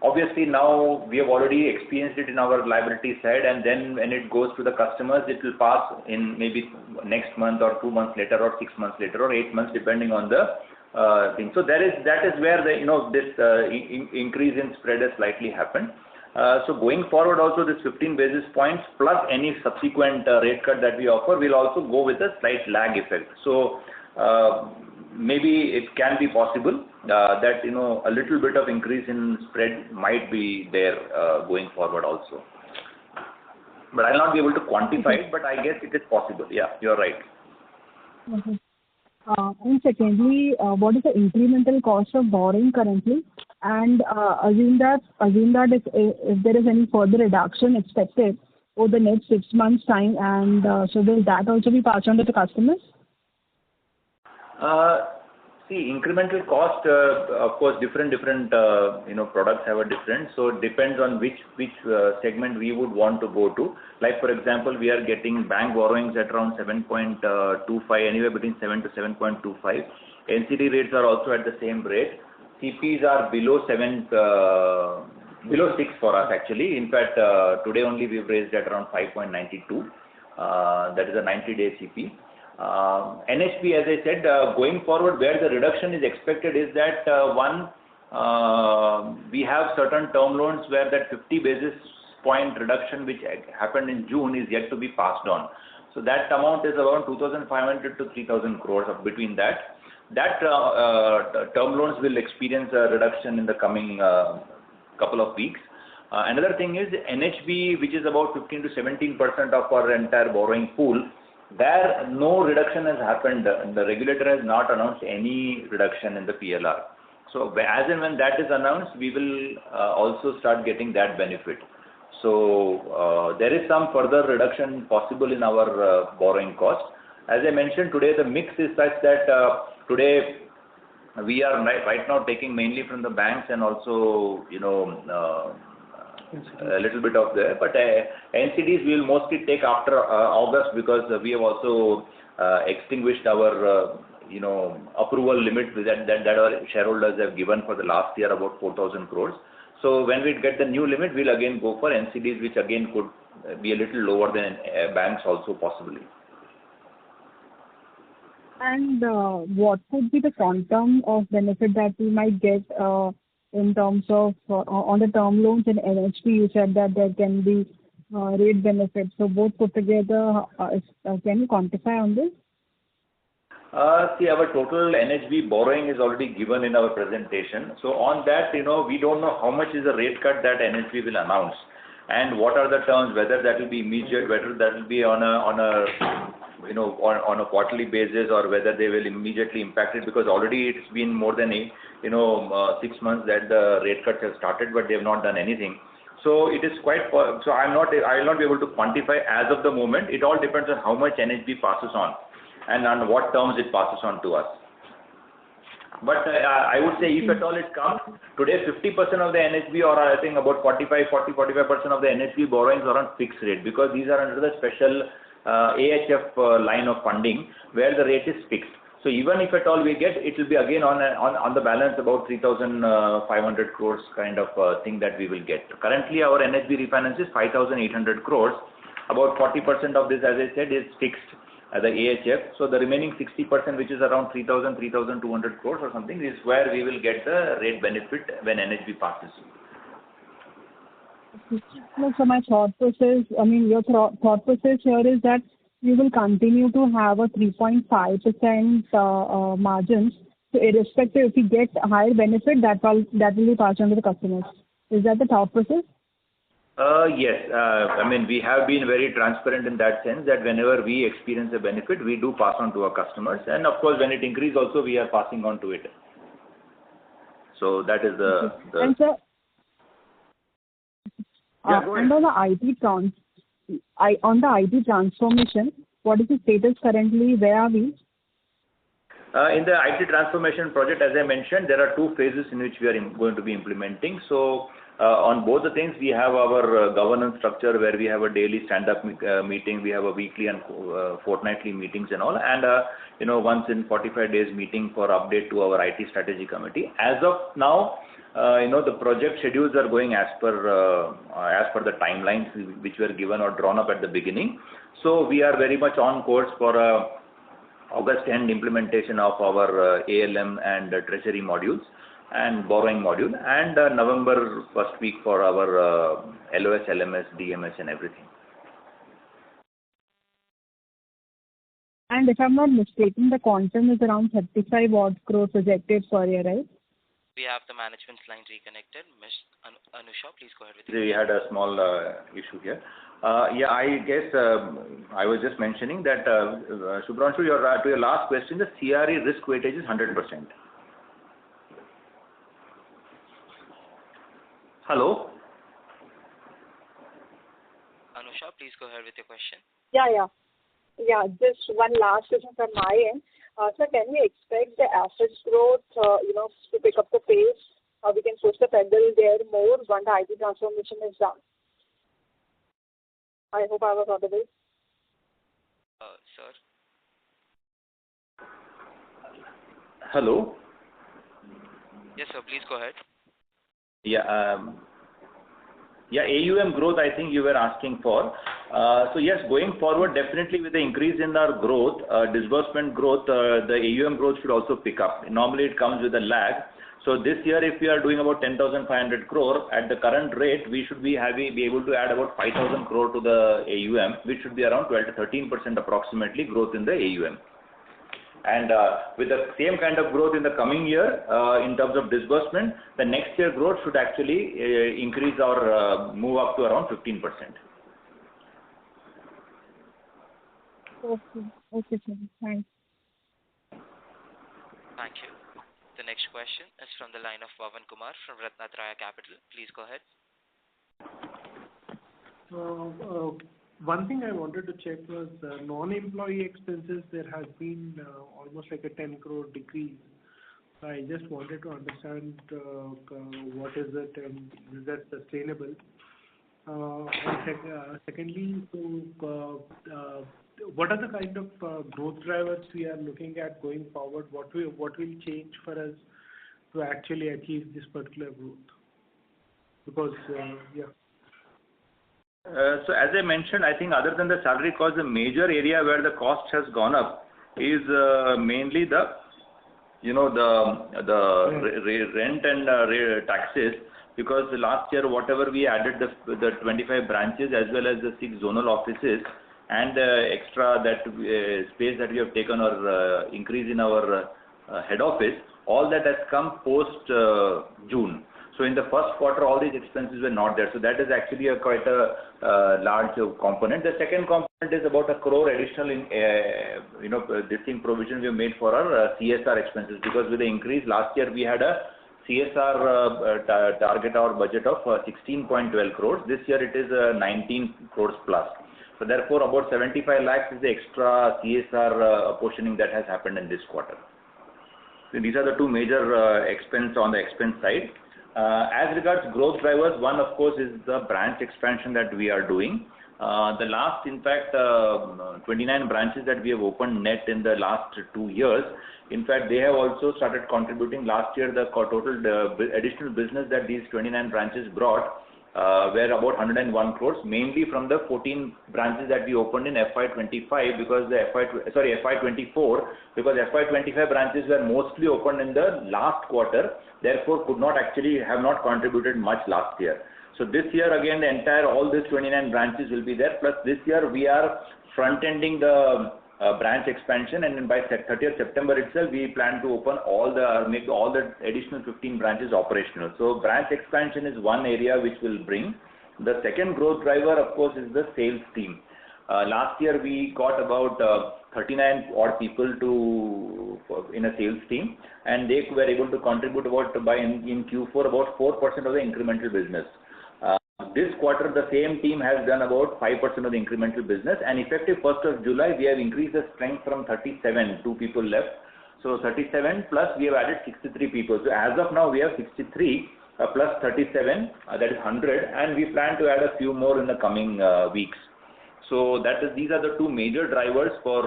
C: Obviously now we have already experienced it in our liability side, and then when it goes to the customers, it will pass in maybe next month or 2 months later or 6 months later or 8 months, depending on the thing. So that is where this increase in spread has slightly happened. So going forward also, this 15 basis points plus any subsequent rate cut that we offer will also go with a slight lag effect. So maybe it can be possible that a little bit of increase in spread might be there going forward also. But I'll not be able to quantify it, but I guess it is possible. Yeah, you're right.
H: Okay. And secondly, what is the incremental cost of borrowing currently? And assume that if there is any further reduction expected over the next 6 months' time, and so will that also be passed on to the customers?
C: See, incremental cost, of course, different products have a different. So it depends on which segment we would want to go to. Like for example, we are getting bank borrowings at around 7.25, anywhere between 7 to 7.25. NCD rates are also at the same rate. CPs are below 6 for us actually. In fact, today only we've raised at around 5.92. That is a 90-day CP. NHB, as I said, going forward, where the reduction is expected is that we have certain term loans where that 50 basis point reduction which happened in June is yet to be passed on. So that amount is around 2,500 to 3,000 crores between that. That term loans will experience a reduction in the coming couple of weeks. Another thing is NHB, which is about 15 to 17% of our entire borrowing pool. There no reduction has happened. The regulator has not announced any reduction in the PLR. So as and when that is announced, we will also start getting that benefit. So there is some further reduction possible in our borrowing cost. As I mentioned today, the mix is such that today we are right now taking mainly from the banks and also a little bit of there, but NCDs we will mostly take after August, because we have also extinguished our approval limit that our shareholders have given for the last year, about 4,000 crores. So when we get the new limit, we'll again go for NCDs, which again could be a little lower than banks also possibly.
H: And what could be the quantum of benefit that we might get in terms of on the term loans and NHB? You said that there can be rate benefits. So both put together, can you quantify on this?
C: See, our total NHB borrowing is already given in our presentation. So on that, we don't know how much is the rate cut that NHB will announce. and what are the terms, whether that will be immediate, whether that will be on a quarterly basis, or whether they will immediately impact it, because already it's been more than 6 months that the rate cuts have started, but they have not done anything. So it is quite. So I will not be able to quantify as of the moment. It all depends on how much NHB passes on, and on what terms it passes on to us. But I would say, if at all it comes, today 50% of the NHB, or I think about 45% of the NHB borrowings are on fixed rate, because these are under the special AHF line of funding, where the rate is fixed. So even if at all we get, it will be again on the balance about 3,500 crores kind of thing that we will get. Currently our NHB refinance is 5,800 crores. About 40% of this, as I said, is fixed at the AHF. So the remaining 60%, which is around 3,200 crores or something, is where we will get the rate benefit when NHB passes.
H: No, so my thought process, your thought process here is that you will continue to have a 3.5% margins. So irrespective, if you get higher benefit, that will be passed on to the customers. Is that the thought process?
C: Yes. We have been very transparent in that sense, that whenever we experience a benefit, we do pass on to our customers. And of course, when it increases also, we are passing on to it. So that is the...
H: And sir,
C: yeah, go ahead.
H: and on the IT transformation, what is the status currently? Where are we?
C: In the IT transformation project, as I mentioned, there are 2 phases in which we are going to be implementing. So on both the things, we have our governance structure, where we have a daily stand-up meeting, we have a weekly and fortnightly meetings and all, and once in 45 days meeting for update to our IT strategy committee. As of now, the project schedules are going as per the timelines which were given or drawn up at the beginning. So we are very much on course for August end implementation of our ALM and treasury modules and borrowing module, and November first week for our LOS, LMS, DMS and everything.
H: And if I'm not mistaken, the quantum is around 35 odd crore projected per year, right?
A: We have the management's line reconnected. Ms. Anusha, please go ahead with
C: We had a small issue here. I guess I was just mentioning that, Subhranshu, to your last question, the CRE risk weightage is 100%. Hello?
A: Anusha, please go ahead with your question.
H: Yeah, just one last question from my end. Sir, can we expect the assets growth, to pick up the pace? We can push the pedal there more once the IT transformation is done. I hope I was audible.
A: Sir?
C: Hello?
A: Yes, sir. Please go ahead.
C: AUM growth, I think you were asking for. So yes, going forward, definitely with the increase in our growth, disbursement growth, the AUM growth should also pick up. Normally it comes with a lag. So this year, if we are doing about 10,500 crore, at the current rate, we should be able to add about 5,000 crore to the AUM, which should be around 12 to 13% approximately growth in the AUM. And with the same kind of growth in the coming year, in terms of disbursement, the next year growth should actually increase or move up to around 15%.
H: Okay, sir. Thanks.
A: Thank you. The next question is from the line of Pavan Kumar from Ratnatraya Capital. Please go ahead.
I: One thing I wanted to check was non-employee expenses. There has been almost like a 10 crore decrease. I just wanted to understand what is it and is that sustainable? Secondly, what are the kind of growth drivers we are looking at going forward? What will change for us to actually achieve this particular growth? Because,
C: So as I mentioned, I think other than the salary cost, the major area where the cost has gone up is mainly the rent and taxes, because last year whatever we added the 25 branches as well as the 6 zonal offices and extra space that we have taken or increase in our head office, all that has come post June. So in the first quarter, all these expenses were not there. So that is actually quite a large component. The second component is about a crore additional this thing provision we have made for our CSR expenses, because with the increase last year we had a CSR target or budget of 16.12 crores. This year it is 19 crores plus. So therefore about 75 lakhs is the extra CSR portioning that has happened in this quarter. So these are the two major expense on the expense side. As regards growth drivers, one of course is the branch expansion that we are doing. The last, in fact, 29 branches that we have opened net in the last 2 years, in fact, they have also started contributing. Last year, the total additional business that these 29 branches brought were about 101 crores, mainly from the 14 branches that we opened in FY25, because the FY24, because FY25 branches were mostly opened in the last quarter, therefore have not contributed much last year. So this year again, all these 29 branches will be there. Plus this year we are front-ending the branch expansion, and by 30th September itself, we plan to open make all the additional 15 branches operational. So branch expansion is one area which will bring. The second growth driver, of course, is the sales team. Last year we got about 39 odd people in a sales team, and they were able to contribute in Q4 about 4% of the incremental business. This quarter, the same team has done about 5% of the incremental business, and effective 1st of July, we have increased the strength from 37, 2 people left. So 37 plus we have added 63 people. So as of now, we have 63 plus 37, that is 100, and we plan to add a few more in the coming weeks. So these are the two major drivers for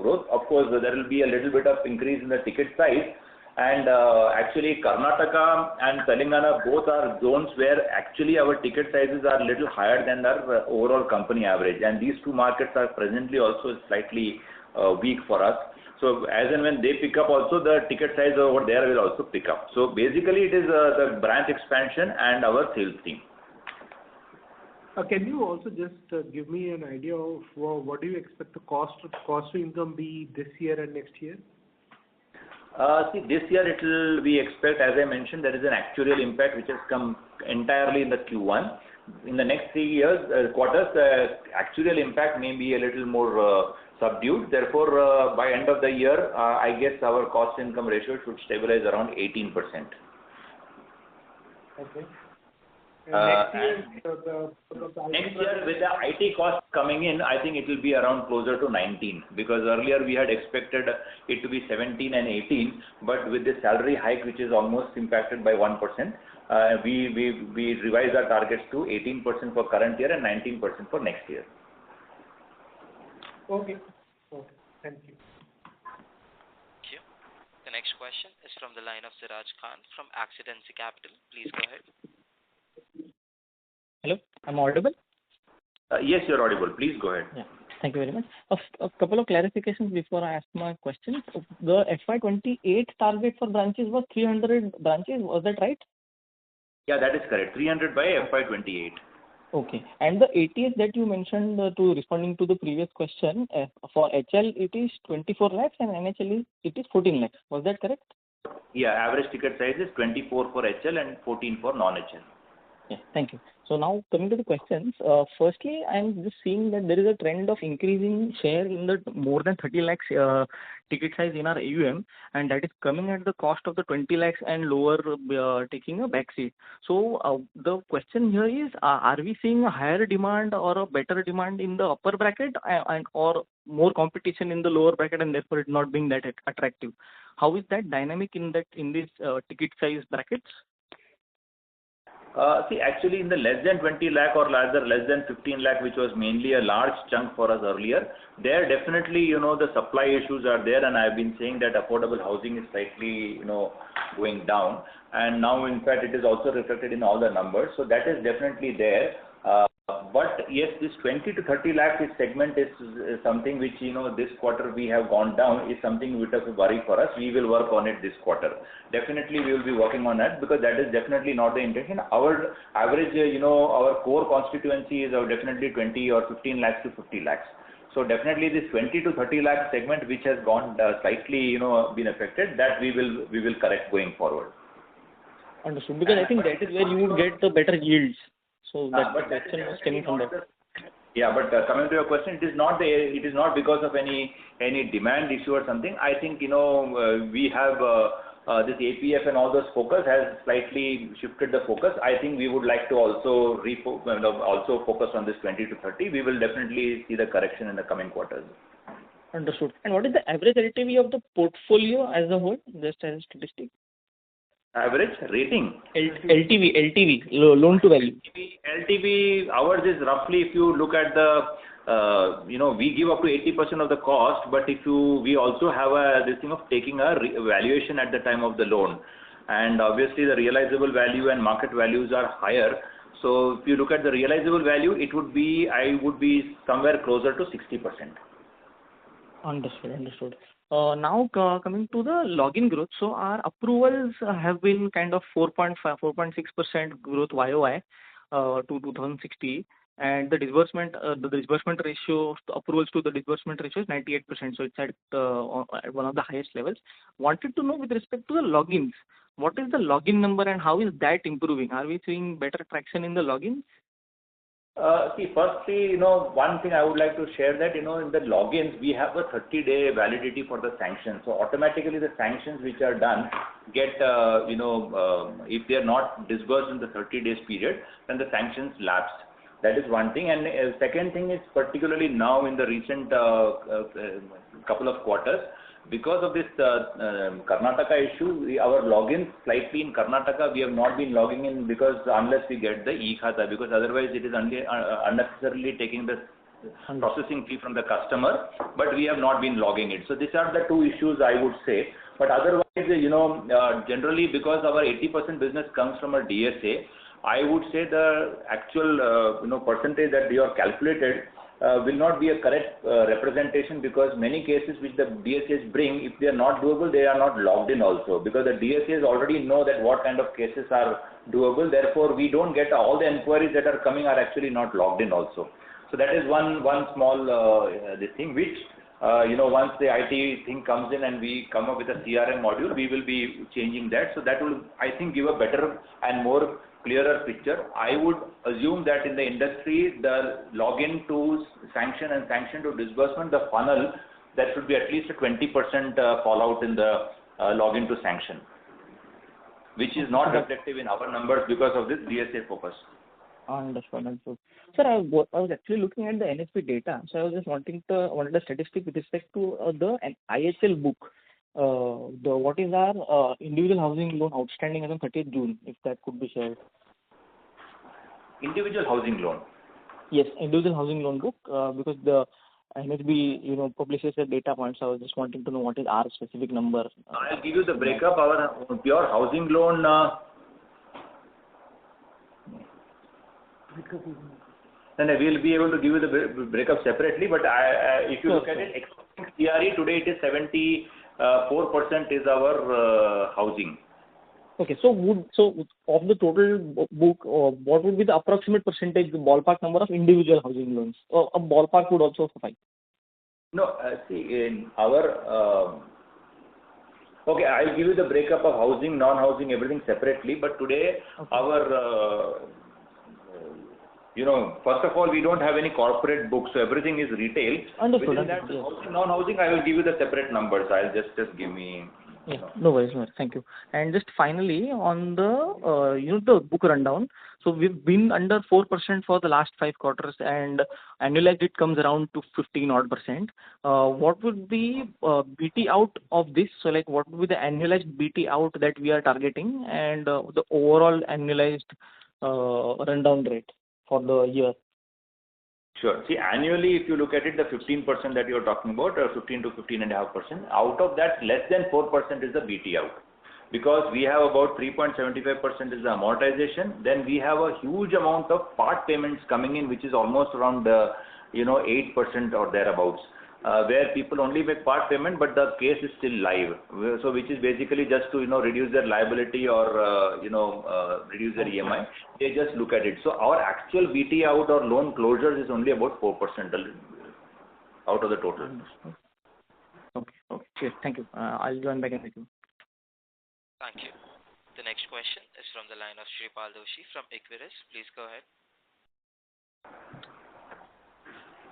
C: growth. Of course, there will be a little bit of increase in the ticket size. And actually Karnataka and Telangana both are zones where actually our ticket sizes are a little higher than our overall company average, and these two markets are presently also slightly weak for us. So as and when they pick up also, the ticket size over there will also pick up. So basically it is the branch expansion and our sales team.
I: Can you also just give me an idea of what do you expect the cost to income be this year and next year?
C: This year we expect, as I mentioned, there is an actuarial impact which has come entirely in the Q1. In the next 3 quarters, the actuarial impact may be a little more subdued. Therefore, by end of the year, I guess our cost income ratio should stabilize around 18%.
I: Okay.
C: Next year, with the IT cost coming in, I think it will be around closer to 19, because earlier we had expected it to be 17 and 18, but with the salary hike, which is almost impacted by 1%, we revised our targets to 18% for current year and 19% for next year.
I: Okay. Thank you.
A: Thank you. The next question is from the line of Siraj Khan from Accidency Capital. Please go ahead.
J: Hello, I'm audible?
C: Yes, you're audible. Please go ahead.
J: Yeah. Thank you very much. A couple of clarifications before I ask my questions. The FY28 target for branches was 300 branches. Was that right?
C: Yeah, that is correct. 300 by FY28.
J: Okay. And the ATS that you mentioned responding to the previous question, for HL it is 24 lakhs and NHL it is 14 lakhs. Was that correct?
C: Yeah, average ticket size is 24 for HL and 14 for non-HL.
J: Yeah, thank you. So now coming to the questions, firstly, I'm just seeing that there is a trend of increasing share in the more than 30 lakhs ticket size in our AUM, and that is coming at the cost of the 20 lakhs and lower taking a backseat. So the question here is, are we seeing a higher demand or a better demand in the upper bracket or more competition in the lower bracket, and therefore it not being that attractive? How is that dynamic in these ticket size brackets?
C: Actually in the less than 20 lakh or less than 15 lakh, which was mainly a large chunk for us earlier, there definitely, the supply issues are there, and I've been saying that affordable housing is slightly, going down, and now in fact it is also reflected in all the numbers. So that is definitely there. But yes, this 20 to 30 lakh segment is something which, this quarter we have gone down, is something which is a worry for us. We will work on it this quarter. Definitely we will be working on that, because that is definitely not the intention. Our average, our core constituency is definitely 20 or 15 lakhs to 50 lakhs. So definitely this 20 to 30 lakh segment which has gone slightly, been affected, that we will correct going forward.
J: Understood. Because I think that is where you would get the better yields. So that
C: But that
J: question
C: is
J: was stemming from that.
C: Yeah, but coming to your question, it is not because of any demand issue or something. I think, we have this APF and all those focus has slightly shifted the focus. I think we would like to also also focus on this 20 to 30. We will definitely see the correction in the coming quarters.
J: Understood. And what is the average LTV of the portfolio as a whole, just as a statistic?
C: Average rating?
J: LTV, loan to value.
C: LTV, ours is roughly, if you look at the, we give up to 80% of the cost, but we also have this thing of taking a valuation at the time of the loan. And obviously the realizable value and market values are higher. So if you look at the realizable value, I would be somewhere closer to 60%.
J: Understood. Now coming to the login growth. So our approvals have been kind of 4.6% growth YOY to 2060, and the disbursement ratio, the approvals to the disbursement ratio is 98%. So it's at one of the highest levels. Wanted to know with respect to the logins, what is the login number and how is that improving? Are we seeing better traction in the logins?
C: Firstly, one thing I would like to share that, in the logins, we have a 30-day validity for the sanctions. So automatically the sanctions which are done get, if they are not disbursed in the 30 days period, then the sanctions lapse. That is one thing. And second thing is particularly now in the recent couple of quarters, because of this Karnataka issue, our logins slightly in Karnataka, we have not been logging in because unless we get the e-Khata, because otherwise it is unnecessarily taking the processing fee from the customer, but we have not been logging it. So these are the two issues I would say. But otherwise, generally because our 80% business comes from a DSA, I would say the actual percentage that you have calculated will not be a correct representation, because many cases which the DSAs bring, if they are not doable, they are not logged in also, because the DSAs already know that what kind of cases are doable. Therefore, we don't get all the inquiries that are coming are actually not logged in also. So that is one small this thing which once the IT thing comes in and we come up with a CRM module, we will be changing that. So that will, I think, give a better and more clearer picture. I would assume that in the industry, the login to sanction and sanction to disbursement, the funnel, that should be at least a 20% fallout in the login to sanction, which is not reflective in our numbers because of this DSA focus.
J: Understood. Sir, I was actually looking at the NHB data, so I was just wanted a statistic with respect to the IHL book. What is our individual housing loan outstanding as on 30th June, if that could be shared?
C: Individual housing loan?
J: Yes, individual housing loan book, because the NHB publishes the data points. So I was just wanting to know what is our specific number.
C: I'll give you the breakup. Our pure housing loan. Then I will be able to give you the breakup separately. But if you look at it, excluding CRE, today it is 74% is our housing.
J: Okay, so of the total book, what would be the approximate percentage, the ballpark number of individual housing loans? Or a ballpark would also suffice.
C: No, see, in our okay, I'll give you the breakup of housing, non-housing, everything separately. But today, our first of all, we don't have any corporate books, so everything is retail.
J: Understood.
C: Within that, housing, non-housing, I will give you the separate numbers. I'll just give me.
J: Yeah, no worries. Thank you. And just finally, on the the book rundown. So we've been under 4% for the last 5 quarters, and annualized it comes around to 15%. What would be BT out of this? So like, what would be the annualized BT out that we are targeting, and the overall annualized rundown rate for the year?
C: Sure. See, annually, if you look at it, the 15% that you're talking about, 15 to 15.5%, out of that, less than 4% is the BT out. Because we have about 3.75% is the amortization. Then we have a huge amount of part payments coming in, which is almost around 8% or thereabouts, where people only make part payment, but the case is still live. So which is basically just to reduce their liability or reduce their EMI. They just look at it. So our actual BT out or loan closures is only about 4% out of the total.
J: Okay. Cheers. Thank you. I'll join back in with you.
A: Thank you. The next question is from the line of Shripal Doshi from Equirus. Please go ahead.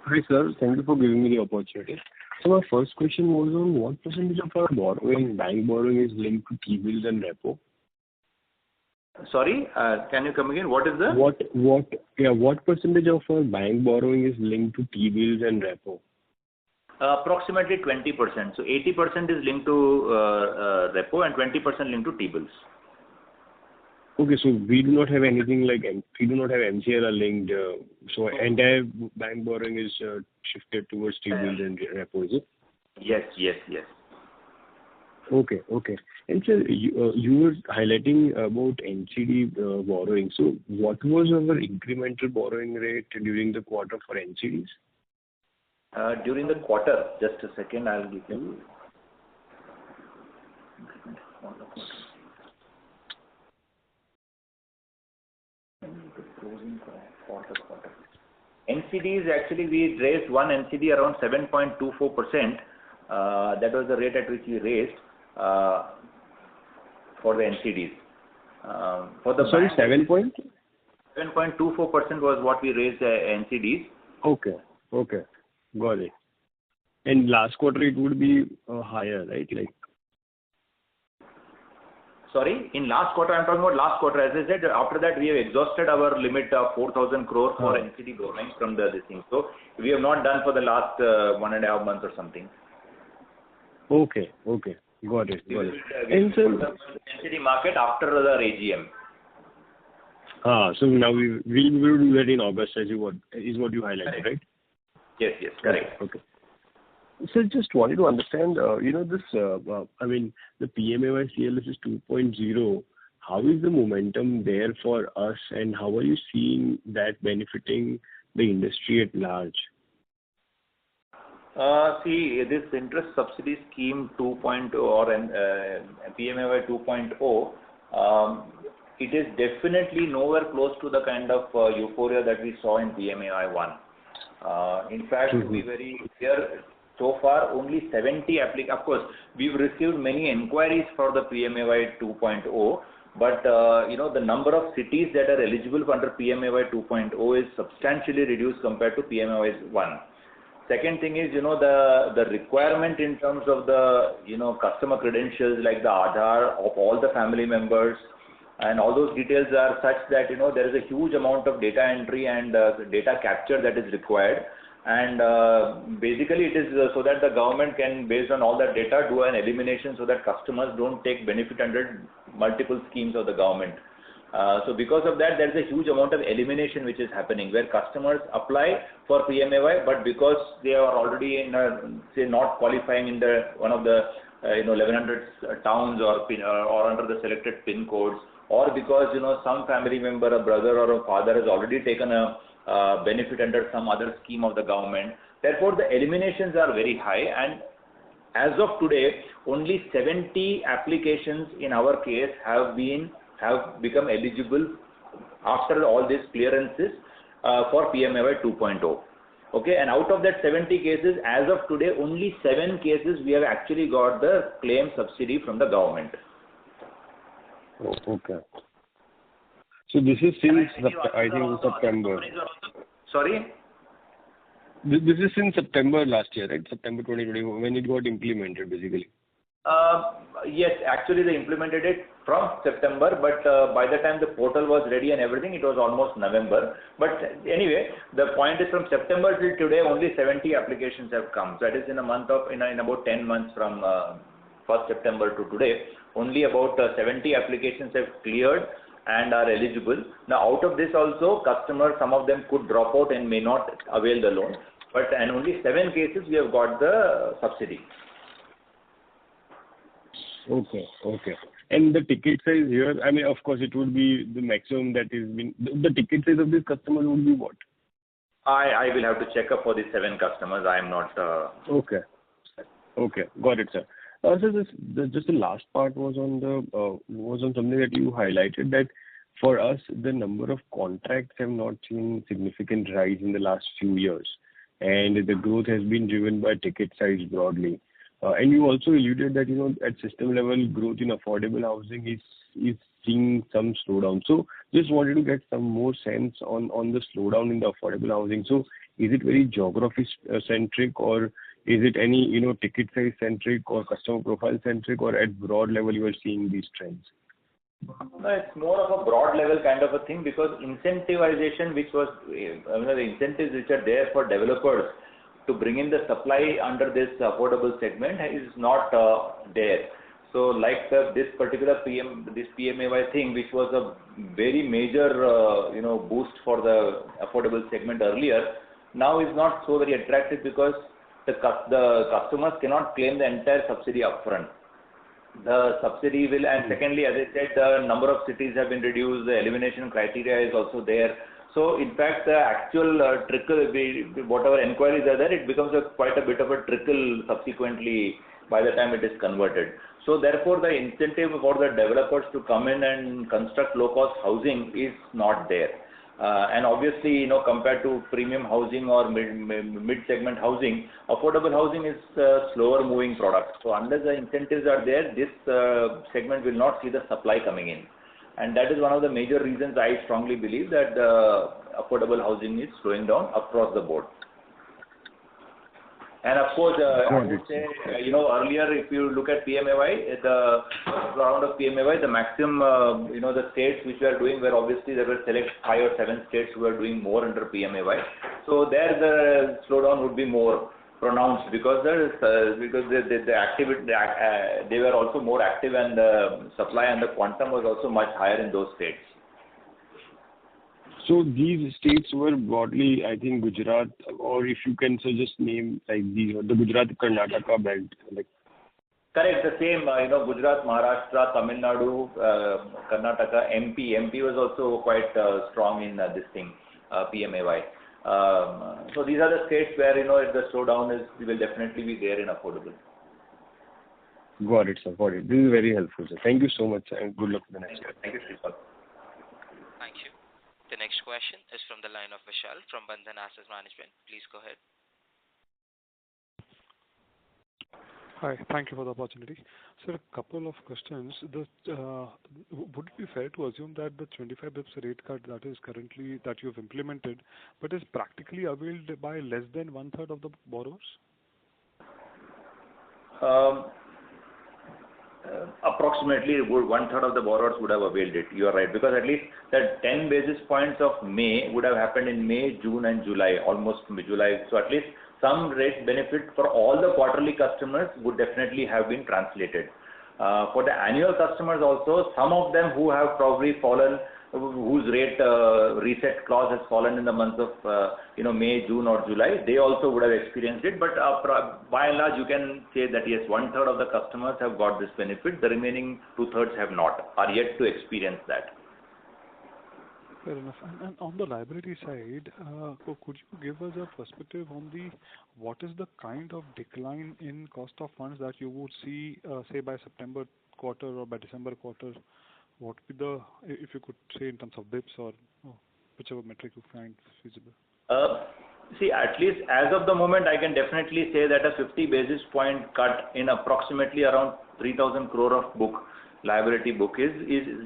K: Hi, sir. Thank you for giving me the opportunity. So my first question was on what percentage of our bank borrowing is linked to T-bills and repo?
C: Sorry, can you come again? What is the?
K: What percentage of our bank borrowing is linked to T-bills and repo?
C: Approximately 20%. So 80% is linked to repo and 20% linked to T-bills.
K: Okay, so we do not have anything like we do not have MCLR linked. So entire bank borrowing is shifted towards T-bills and repo, is it?
C: Yes.
K: Okay. And sir, you were highlighting about NCD borrowing. So what was our incremental borrowing rate during the quarter for NCDs?
C: During the quarter, just a second, I'll give you. NCDs, actually we raised one NCD around 7.24%. That was the rate at which we raised for the NCDs. For the
K: Sorry,
C: 7.24% was what we raised NCDs.
K: Okay, got it. And last quarter it would be higher, right?
C: Sorry, in last quarter, I'm talking about last quarter. As I said, after that we have exhausted our limit of 4,000 crore for NCD borrowing from this thing. So we have not done for the last 1.5 months or something.
K: Okay, got it.
C: And so the NCD market after the AGM.
K: So now we will do that in August, is what you highlighted, right?
C: Yes, correct.
K: Okay. So just wanted to understand, this, the PMAY CLS is 2.0. How is the momentum there for us, and how are you seeing that benefiting the industry at large?
C: See, this interest subsidy scheme 2.0 or PMAY 2.0, it is definitely nowhere close to the kind of euphoria that we saw in PMAY 1. In fact, to be very clear, so far only 70 of course, we've received many inquiries for the PMAY 2.0, but the number of cities that are eligible under PMAY 2.0 is substantially reduced compared to PMAY 1. Second thing is, the requirement in terms of the, customer credentials like the Aadhaar of all the family members, and all those details are such that, there is a huge amount of data entry and data capture that is required. And basically it is so that the government can, based on all that data, do an elimination so that customers don't take benefit under multiple schemes of the government. So because of that, there is a huge amount of elimination which is happening, where customers apply for PMAY, but because they are already in not qualifying in one of the 1100 towns or under the selected PIN codes, or because some family member, a brother or a father, has already taken a benefit under some other scheme of the government. Therefore, the eliminations are very high, and as of today, only 70 applications in our case have become eligible after all these clearances for PMAY 2.0. Okay, and out of that 70 cases, as of today, only 7 cases we have actually got the claim subsidy from the government.
K: Oh, okay. So this is since September.
C: Sorry?
K: This is since September last year, right? September 2021, when it got implemented, basically.
C: Yes, actually they implemented it from September, but by the time the portal was ready and everything, it was almost November. But anyway, the point is from September till today, only 70 applications have come. That is in about 10 months from 1st September to today, only about 70 applications have cleared and are eligible. Now, out of this also, customers, some of them could drop out and may not avail the loan. And only 7 cases we have got the subsidy.
K: Okay. And the ticket size here, of course, it would be the maximum that is the ticket size of this customer would be what?
C: I will have to check up for these 7 customers. I am not.
K: Okay. Got it, sir. Also, just the last part was on something that you highlighted, that for us the number of contracts have not seen significant rise in the last few years, and the growth has been driven by ticket size broadly. And you also alluded that, at system level, growth in affordable housing is seeing some slowdown. So just wanted to get some more sense on the slowdown in the affordable housing. So is it very geography centric, or is it any, ticket size centric or customer profile centric, or at broad level you are seeing these trends?
C: No, it's more of a broad level kind of a thing, because incentivization, which was, the incentives which are there for developers to bring in the supply under this affordable segment is not there. So like this particular PMAY thing, which was a very major, boost for the affordable segment earlier, now is not so very attractive because the customers cannot claim the entire subsidy upfront. The subsidy will, and secondly, as I said, the number of cities have been reduced, the elimination criteria is also there. So in fact, the actual trickle, whatever inquiries are there, it becomes quite a bit of a trickle subsequently by the time it is converted. So therefore, the incentive for the developers to come in and construct low-cost housing is not there. And obviously, compared to premium housing or mid-segment housing, affordable housing is a slower moving product. So unless the incentives are there, this segment will not see the supply coming in. And that is one of the major reasons I strongly believe that affordable housing is slowing down across the board. And of course, I would say, earlier, if you look at PMAY, the first round of PMAY, the maximum, the states which were doing were obviously there were select 5 or 7 states who were doing more under PMAY. So there the slowdown would be more pronounced because the activity, they were also more active, and the supply and the quantum was also much higher in those states.
K: So these states were broadly, I think, Gujarat, or if you can suggest name like these, the Gujarat Karnataka belt.
C: Correct, the same, Gujarat, Maharashtra, Tamil Nadu, Karnataka, MP. MP was also quite strong in this thing, PMAY. So these are the states where, the slowdown will definitely be there in affordable.
K: Got it, sir. Got it. This is very helpful, sir. Thank you so much, and good luck for the next year.
C: Thank you, Sripal.
A: Thank you. The next question is from the line of Vishal from Bandhan Asset Management. Please go ahead.
L: Hi, thank you for the opportunity. Sir, a couple of questions. Would it be fair to assume that the 25 bips rate cut that is currently that you have implemented, but is practically availed by less than 1/3 of the borrowers?
C: Approximately 1/3 of the borrowers would have availed it. You are right, because at least that 10 basis points of May would have happened in May, June and July, almost July. So at least some rate benefit for all the quarterly customers would definitely have been translated. For the annual customers also, some of them who have probably fallen, whose rate reset clause has fallen in the months of May, June or July, they also would have experienced it. But by and large, you can say that yes, 1/3 of the customers have got this benefit. The remaining 2/3 have not, are yet to experience that.
L: Fair enough. And on the liability side, could you give us a perspective on what is the kind of decline in cost of funds that you would see, say by September quarter or by December quarter? What would be if you could say in terms of bips or whichever metric you find feasible?
C: See, at least as of the moment, I can definitely say that a 50 basis point cut in approximately around 3,000 crore of book, liability book is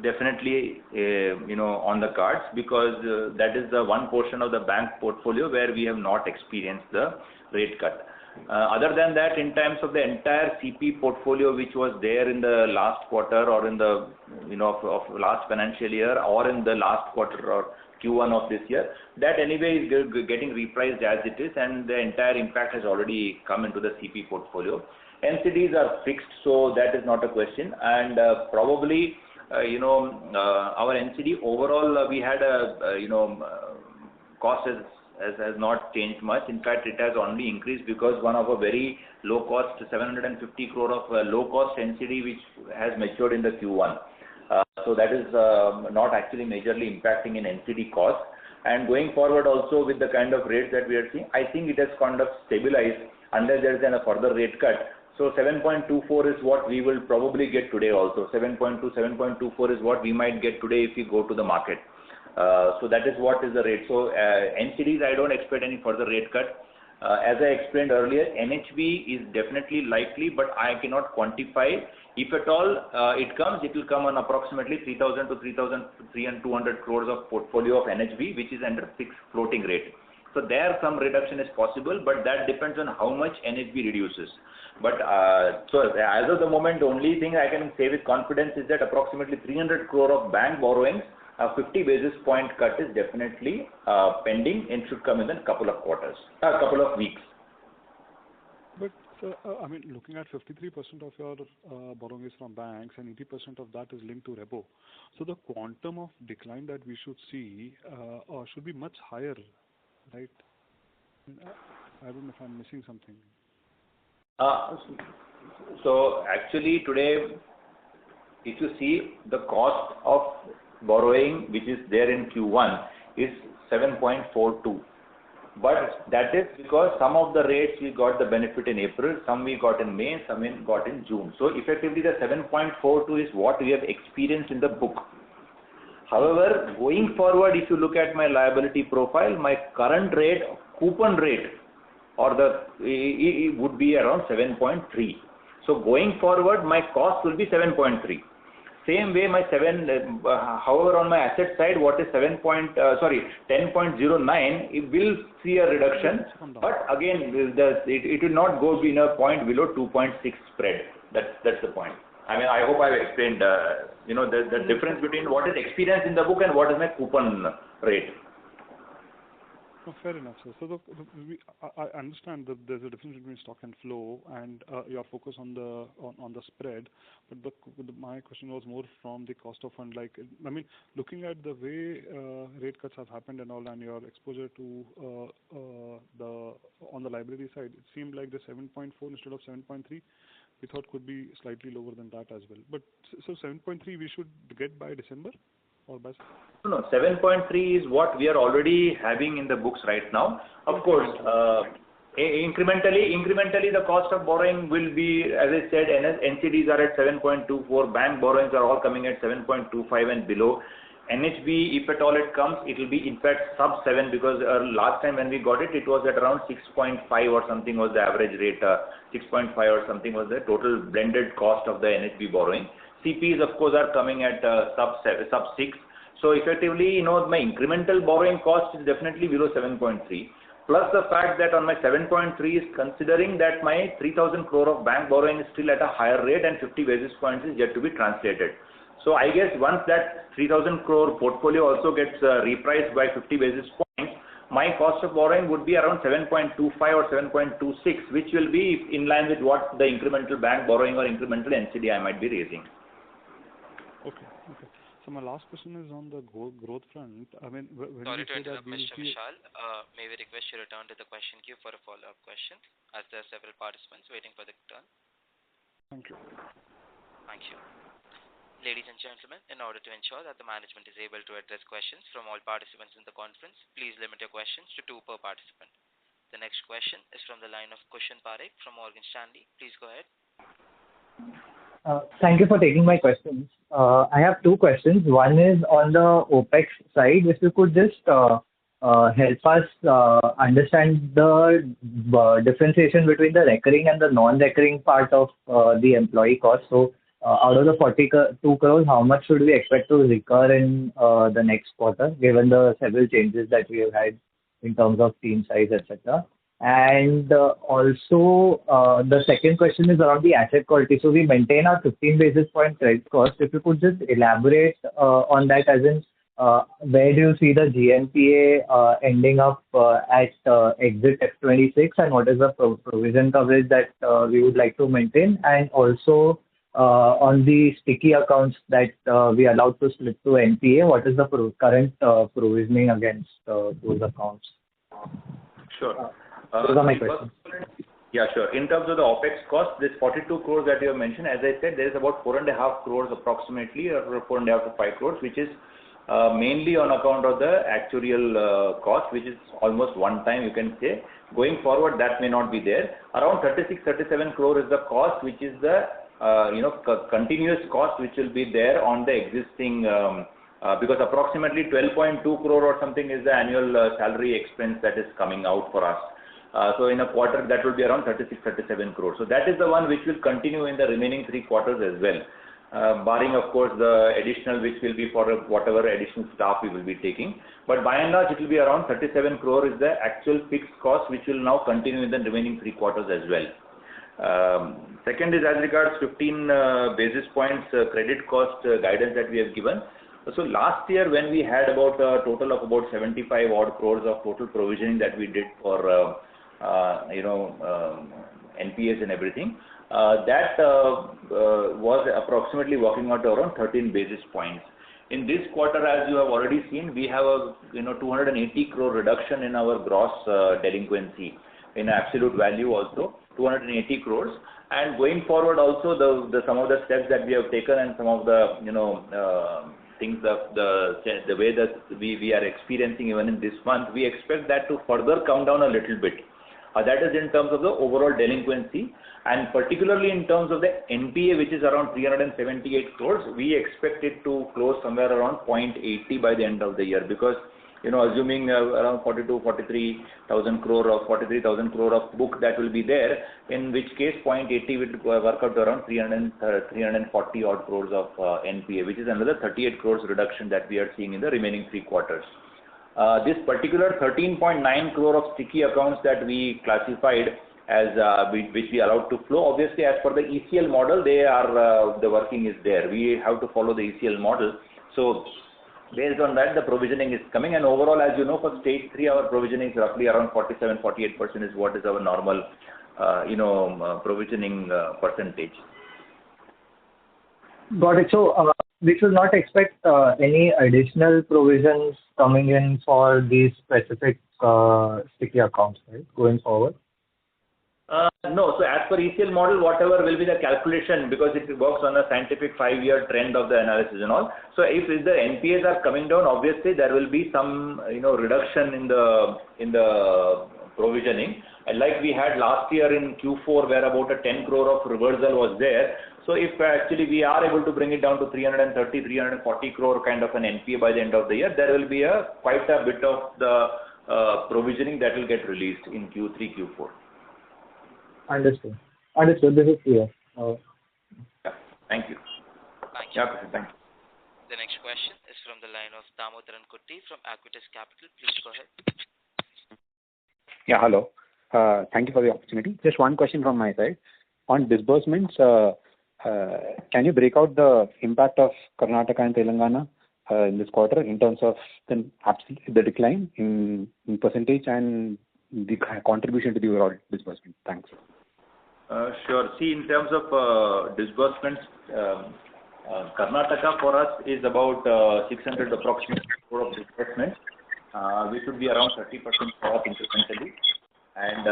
C: definitely on the cards, because that is the one portion of the bank portfolio where we have not experienced the rate cut. Other than that, in terms of the entire CP portfolio which was there in the last quarter or in the of last financial year or in the last quarter or Q1 of this year, that anyway is getting repriced as it is, and the entire impact has already come into the CP portfolio. NCDs are fixed, so that is not a question. And probably, our NCD overall, we had cost has not changed much. In fact, it has only increased because one of a very low cost, 750 crore of low cost NCD, which has matured in the Q1. So that is not actually majorly impacting in NCD cost. And going forward also with the kind of rates that we are seeing, I think it has kind of stabilized unless there is a further rate cut. So 7.24 is what we will probably get today also. 7.2, 7.24 is what we might get today if we go to the market. So that is what is the rate. So NCDs, I don't expect any further rate cut. As I explained earlier, NHB is definitely likely, but I cannot quantify. If at all it comes, it will come on approximately 3,000 to 3,200 crores of portfolio of NHB, which is under fixed floating rate. So there some reduction is possible, but that depends on how much NHB reduces. But so as of the moment, the only thing I can say with confidence is that approximately 300 crore of bank borrowings, a 50 basis point cut is definitely pending and should come in a couple of weeks.
L: But I mean, looking at 53% of your borrowing is from banks and 80% of that is linked to repo. So the quantum of decline that we should see should be much higher, right? I don't know if I'm missing something.
C: So actually today, if you see the cost of borrowing which is there in Q1 is 7.42. But that is because some of the rates we got the benefit in April, some we got in May, some we got in June. So effectively the 7.42 is what we have experienced in the book. However, going forward, if you look at my liability profile, my current rate, coupon rate, it would be around 7.3. So going forward, my cost will be 7.3. Same way, however, on my asset side, what is 10.09, it will see a reduction. But again, it will not go in a point below 2.6 spread. That's the point. I mean, I hope I've explained, the difference between what is experienced in the book and what is my coupon rate.
L: No, fair enough, sir. So I understand that there's a difference between stock and flow, and your focus on the spread. But my question was more from the cost of fund. Like, I mean, looking at the way rate cuts have happened and all, and your exposure to on the liability side, it seemed like the 7.4 instead of 7.3. We thought could be slightly lower than that as well. But so 7.3 we should get by December.
C: No, 7.3 is what we are already having in the books right now. Of course, incrementally the cost of borrowing will be, as I said, NCDs are at 7.24, bank borrowings are all coming at 7.25 and below. NHB, if at all it comes, it will be in fact sub 7 because last time when we got it, it was at around 6.5 or something was the average rate, 6.5 or something was the total blended cost of the NHB borrowing. CPs of course are coming at sub 6. So effectively, my incremental borrowing cost is definitely below 7.3. Plus the fact that on my 7.3 is considering that my 3,000 crore of bank borrowing is still at a higher rate and 50 basis points is yet to be translated. So I guess once that 3,000 crore portfolio also gets repriced by 50 basis points, my cost of borrowing would be around 7.25 or 7.26, which will be in line with what the incremental bank borrowing or incremental NCD I might be raising.
L: Okay. So my last question is on the growth front. I mean, when
A: sorry
L: you
A: to
L: say
A: interrupt,
L: that we
A: Mr. Vishal. May we request you return to the question queue for a follow-up question, as there are several participants waiting for the turn.
L: Thank you.
A: Thank you. Ladies and gentlemen, in order to ensure that the management is able to address questions from all participants in the conference, please limit your questions to 2 per participant. The next question is from the line of Kushan Parekh from Morgan Stanley. Please go ahead.
M: Thank you for taking my questions. I have 2 questions. One is on the OPEX side. If you could just help us understand the differentiation between the recurring and the non-recurring part of the employee cost. So out of the 42 crores, how much should we expect to recur in the next quarter, given the several changes that we have had in terms of team size, etc.? And also, the second question is around the asset quality. So we maintain our 15 basis point credit cost. If you could just elaborate on that, as in where do you see the GNPA ending up at exit F26, and what is the provision coverage that we would like to maintain? And also on the sticky accounts that we are allowed to slip to NPA, what is the current provisioning against those accounts?
C: Sure.
M: Those are my questions.
C: Yeah, sure. In terms of the OPEX cost, this 42 crores that you have mentioned, as I said, there is about 4.5 crores approximately, or 4.5 to 5 crores, which is mainly on account of the actuarial cost, which is almost one time, you can say. Going forward, that may not be there. Around 36-37 crore is the cost, which is the continuous cost, which will be there on the existing. Because approximately 12.2 crore or something is the annual salary expense that is coming out for us. So in a quarter, that will be around 36-37 crores. So that is the one which will continue in the remaining 3 quarters as well. Barring, of course, the additional which will be for whatever additional staff we will be taking. But by and large, it will be around 37 crore is the actual fixed cost which will now continue in the remaining 3 quarters as well. Second is as regards 15 basis points credit cost guidance that we have given. So last year when we had about a total of about 75 odd crores of total provisioning that we did for NPAs and everything, that was approximately working out around 13 basis points. In this quarter, as you have already seen, we have a 280 crore reduction in our gross delinquency in absolute value also 280 crores. And going forward also some of the steps that we have taken and some of the things the way that we are experiencing even in this month, we expect that to further come down a little bit. That is in terms of the overall delinquency, and particularly in terms of the NPA, which is around 378 crores, we expect it to close somewhere around 0.80 by the end of the year, because assuming around 43,000 crore of book that will be there, in which case 0.80 will work out to around 340 odd crores of NPA, which is another 38 crores reduction that we are seeing in the remaining 3 quarters. This particular 13.9 crore of sticky accounts that we classified as which we allowed to flow, obviously as per the ECL model, they are the working is there. We have to follow the ECL model. So based on that, the provisioning is coming, and overall, as you know, for stage 3, our provisioning is roughly around 47-48% is what is our normal provisioning percentage.
M: Got it. So we should not expect any additional provisions coming in for these specific sticky accounts, right, going forward?
C: No. So as per ECL model, whatever will be the calculation, because it works on a scientific 5-year trend of the analysis and all. So if the NPAs are coming down, obviously there will be some reduction in the provisioning. And like we had last year in Q4, where about a 10 crore of reversal was there. So if actually we are able to bring it down to 340 crore kind of an NPA by the end of the year, there will be quite a bit of the provisioning that will get released in Q3, Q4.
M: Understood. This is clear.
C: Yeah. Thank you.
A: Thank you.
C: Yeah, thank you.
A: The next question is from the line of Damodaran Kutti from Aquitas Capital. Please go ahead.
N: Yeah, hello. Thank you for the opportunity. Just one question from my side. On disbursements, can you break out the impact of Karnataka and Telangana in this quarter in terms of the decline in percentage and the contribution to the overall disbursement? Thanks.
C: Sure. See, in terms of disbursements, Karnataka for us is about 600 approximately crore of disbursements. We should be around 30% off incrementally. And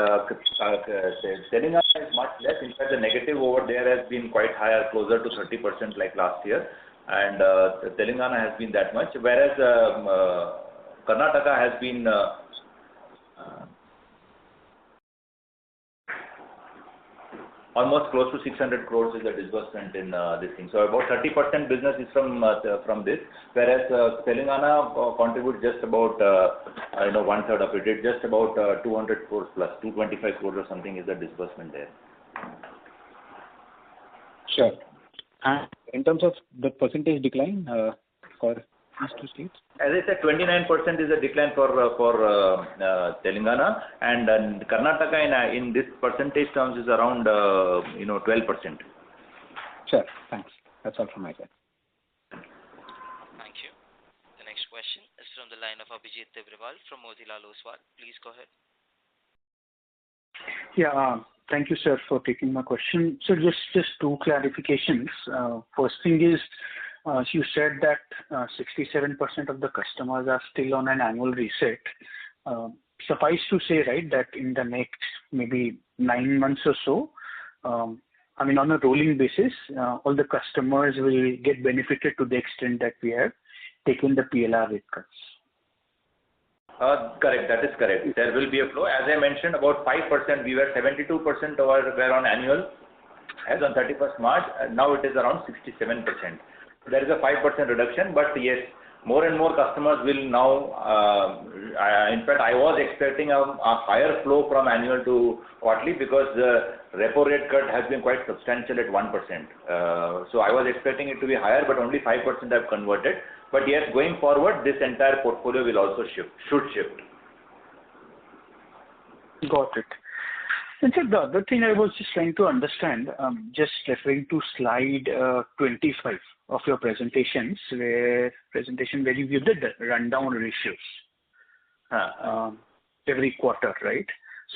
C: Telangana is much less. In fact, the negative over there has been quite higher, closer to 30% like last year. And Telangana has been that much, whereas Karnataka has been almost close to 600 crores is the disbursement in this thing. So about 30% business is from this, whereas Telangana contributes just about 1/3 of it. It's just about 200 crores plus, 225 crores or something is the disbursement there.
N: Sure. And in terms of the percentage decline for these two states?
C: As I said, 29% is a decline for Telangana, and Karnataka in this percentage terms is around 12%.
N: Sure. Thanks. That's all from my side.
A: Thank you. The next question is from the line of Abhijit Tibrewal from Motilal Oswal. Please go ahead.
O: Yeah. Thank you, sir, for taking my question. So just 2 clarifications. First thing is, you said that 67% of the customers are still on an annual reset. Suffice to say, right, that in the next maybe 9 months or so, I mean on a rolling basis, all the customers will get benefited to the extent that we have taken the PLR rate cuts.
C: Correct. That is correct. There will be a flow. As I mentioned, about 5%, we were 72% were on annual as on 31st March, and now it is around 67%. There is a 5% reduction, but yes, more and more customers will now, in fact, I was expecting a higher flow from annual to quarterly because the repo rate cut has been quite substantial at 1%. So I was expecting it to be higher, but only 5% have converted. But yes, going forward, this entire portfolio will also should shift.
O: Got it. And so the other thing I was just trying to understand, just referring to slide 25 of your presentations, where you give the rundown ratios every quarter, right?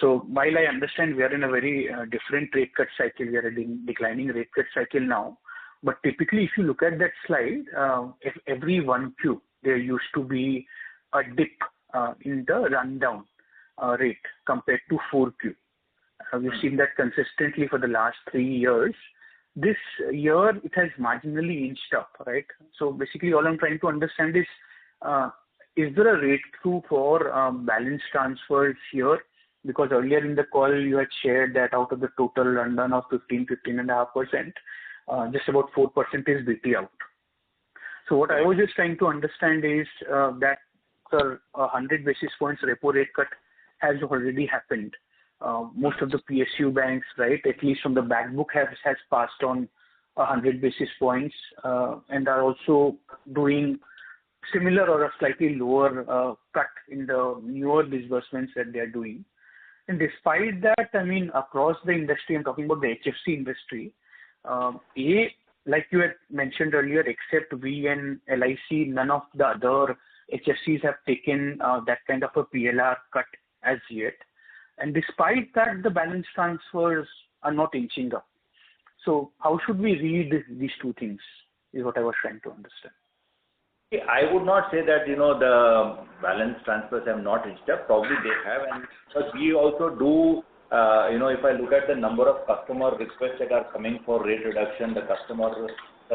O: So while I understand we are in a very different rate cut cycle, we are in declining rate cut cycle now, but typically if you look at that slide, if every 1Q, there used to be a dip in the rundown rate compared to 4Q. We've seen that consistently for the last 3 years. This year, it has marginally inched up, right? So basically, all I'm trying to understand is there a rate through for balance transfers here? Because earlier in the call, you had shared that out of the total rundown of 15.5%, just about 4% is BT out. So what I was just trying to understand is that 100 basis points repo rate cut has already happened. Most of the PSU banks, right, at least from the back book, has passed on 100 basis points and are also doing similar or a slightly lower cut in the newer disbursements that they are doing. And despite that, I mean, across the industry, I'm talking about the HFC industry, like you had mentioned earlier, except we and LIC, none of the other HFCs have taken that kind of a PLR cut as yet. And despite that, the balance transfers are not inching up. So how should we read these two things is what I was trying to understand.
C: I would not say that, the balance transfers have not inched up. Probably they have. And because we also do, if I look at the number of customer requests that are coming for rate reduction, the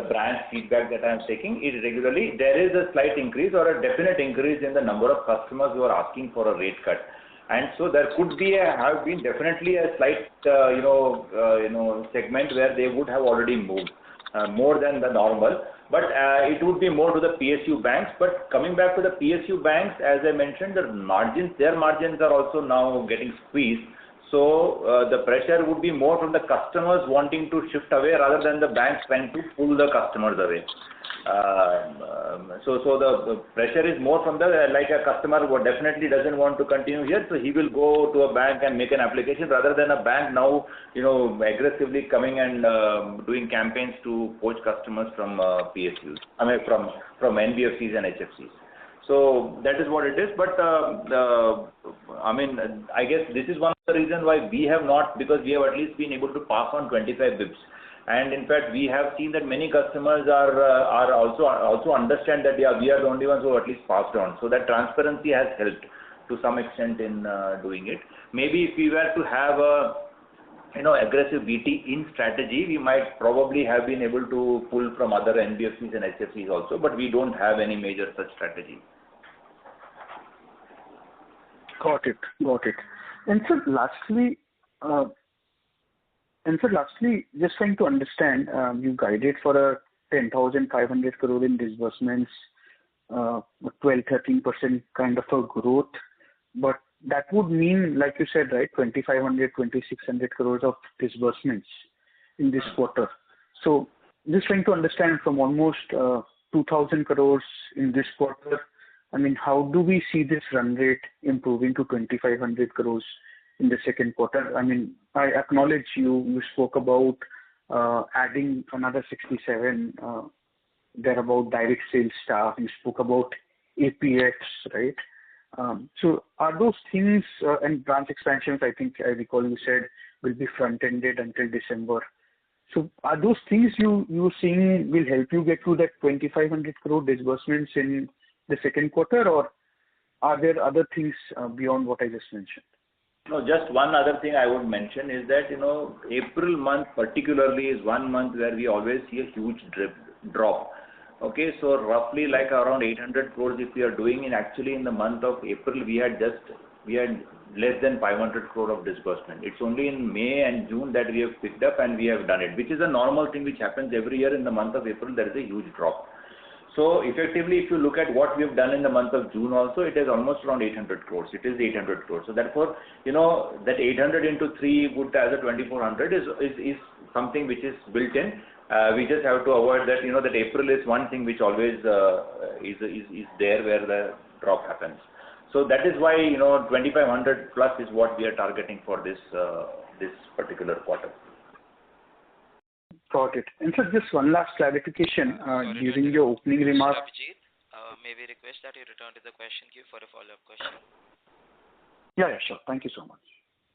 C: branch feedback that I am taking is regularly, there is a slight increase or a definite increase in the number of customers who are asking for a rate cut. And so there could be have been definitely a slight, segment where they would have already moved more than the normal. But it would be more to the PSU banks. But coming back to the PSU banks, as I mentioned, their margins are also now getting squeezed. So the pressure would be more from the customers wanting to shift away rather than the banks trying to pull the customers away. So the pressure is more from like a customer who definitely doesn't want to continue here, so he will go to a bank and make an application rather than a bank now, aggressively coming and doing campaigns to poach customers from PSUs, from NBFCs and HFCs. So that is what it is. But I guess this is one of the reasons why we have not, because we have at least been able to pass on 25 bips. And in fact, we have seen that many customers are also understand that we are the only ones who have at least passed on. So that transparency has helped to some extent in doing it. Maybe if we were to have a aggressive BT in strategy, we might probably have been able to pull from other NBFCs and HFCs also, but we don't have any major such strategy.
O: Got it. And so lastly, just trying to understand, you guided for a 10,500 crore in disbursements, 12-13% kind of a growth, but that would mean, like you said, right, 2,500, 2,600 crores of disbursements in this quarter. So just trying to understand from almost 2,000 crores in this quarter, I mean, how do we see this run rate improving to 2,500 crores in the second quarter? I mean, I acknowledge you spoke about adding another 67 thereabout direct sales staff. You spoke about APFs, right? So are those things and branch expansions, I think I recall you said, will be front-ended until December. So are those things you seeing will help you get to that 2,500 crore disbursements in the second quarter, or are there other things beyond what I just mentioned?
C: No, just one other thing I would mention is that, April month particularly is one month where we always see a huge drop. Okay, so roughly like around 800 crores if we are doing actually in the month of April, we had less than 500 crore of disbursement. It's only in May and June that we have picked up and we have done it, which is a normal thing which happens every year in the month of April. There is a huge drop. So effectively, if you look at what we have done in the month of June also, it is almost around 800 crores. It is 800 crores. So therefore, that 800 into 3 would as a 2400 is something which is built in. We just have to avoid that, that April is one thing which always is there where the drop happens. So that is why, 2500 plus is what we are targeting for this particular quarter.
O: Got it. And sir, just one last clarification during your opening remarks.
A: Abhijit, may we request that you return to the question queue for a follow-up question?
O: Yeah, sure. Thank you so much.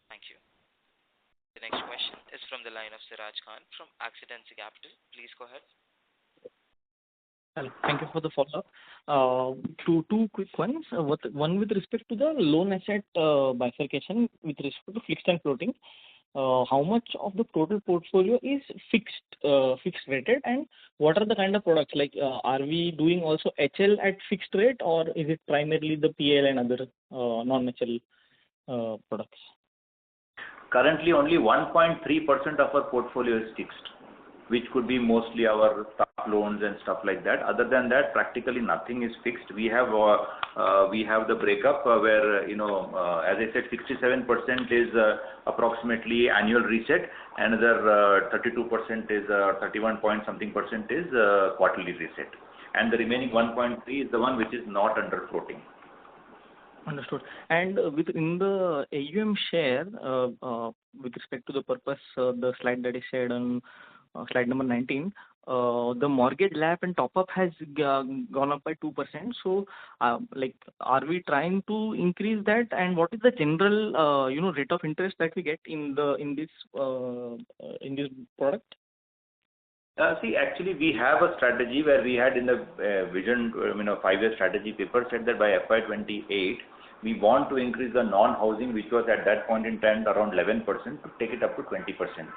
A: Thank you. The next question is from the line of Siraj Khan from Accidency Capital. Please go ahead.
J: Hello. Thank you for the follow-up. Two quick ones. One with respect to the loan asset bifurcation with respect to fixed and floating. How much of the total portfolio is fixed rated, and what are the kind of products? Like, are we doing also HL at fixed rate, or is it primarily the PL and other non-HL products?
C: Currently, only 1.3% of our portfolio is fixed, which could be mostly our staff loans and stuff like that. Other than that, practically nothing is fixed. We have the breakup where, as I said, 67% is approximately annual reset, another 32% is 31 point something percent is quarterly reset, and the remaining 1.3 is the one which is not under floating.
J: Understood. And within the AUM share, with respect to the purpose, the slide that is shared on slide number 19, the mortgage LAP and top-up has gone up by 2%. So, are we trying to increase that? And what is the general, rate of interest that we get in this product?
C: See, actually, we have a strategy where we had in the vision, 5-year strategy paper said that by FY28, we want to increase the non-housing, which was at that point in time around 11%, to take it up to 20%.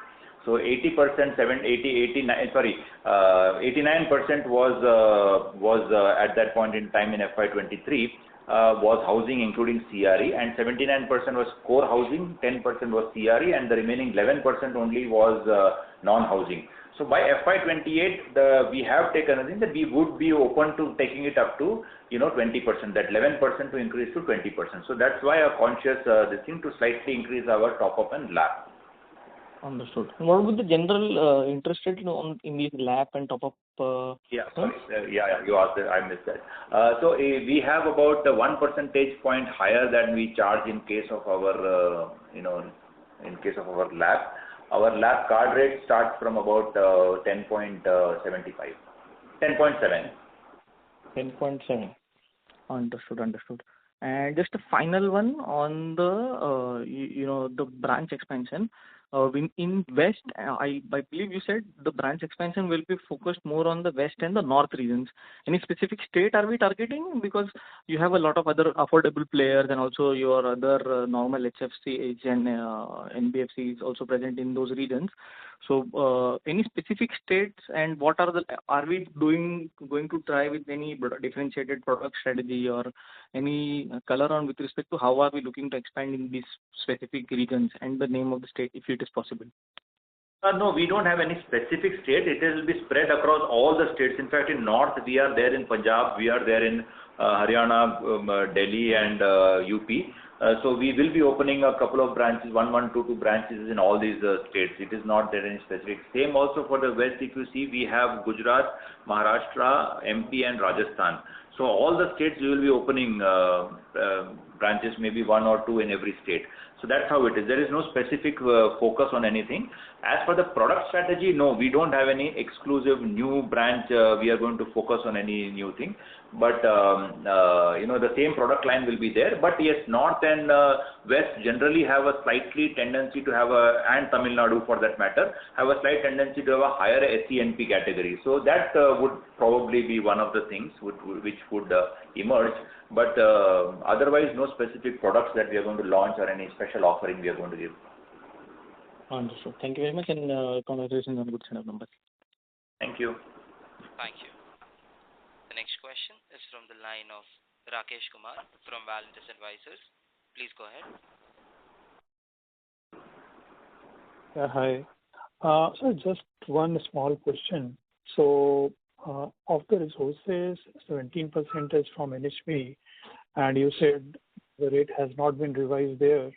C: So 89% was at that point in time in FY23 was housing including CRE, and 79% was core housing, 10% was CRE, and the remaining 11% only was non-housing. So by FY28, we have taken a thing that we would be open to taking it up to 20%, that 11% to increase to 20%. So that's why a conscious this thing to slightly increase our top-up and LAP.
J: Understood. What would the general interest rate in these LAP and top-up?
C: You asked that, I missed that. So we have about 1 percentage point higher than we charge in case of our, in case of our LAP. Our LAP card rate starts from about 10.75, 10.7.
J: 10.7. Understood. And just a final one on the, the branch expansion. In West, I believe you said the branch expansion will be focused more on the West and the North regions. Any specific state are we targeting? Because you have a lot of other affordable players, and also your other normal HFC and NBFC is also present in those regions. So, any specific states, and what are we going to try with any differentiated product strategy, or any color on with respect to how are we looking to expand in these specific regions, and the name of the state, if it is possible?
C: No, we don't have any specific state. It will be spread across all the states. In fact, in North, we are there in Punjab, we are there in Haryana, Delhi, and UP. So we will be opening a couple of branches, two branches in all these states. It is not there any specific. Same also for the West, if you see, we have Gujarat, Maharashtra, MP, and Rajasthan. So all the states we will be opening branches, maybe 1 or 2 in every state. So that's how it is. There is no specific focus on anything. As for the product strategy, no, we don't have any exclusive new branch. We are going to focus on any new thing. But, the same product line will be there. But yes, North and West generally have a slightly tendency to have and Tamil Nadu for that matter, have a slight tendency to have a higher SENP category. So that would probably be one of the things which would emerge. But otherwise, no specific products that we are going to launch or any special offering we are going to give.
J: Understood. Thank you very much, and congratulations on a good set of numbers.
C: Thank you.
A: Thank you. The next question is from the line of Rakesh Kumar from Valentis Advisors. Please go ahead.
P: Hi. So just one small question. So
L: of the resources, 17% is from NHB, and you said the rate has not been revised there.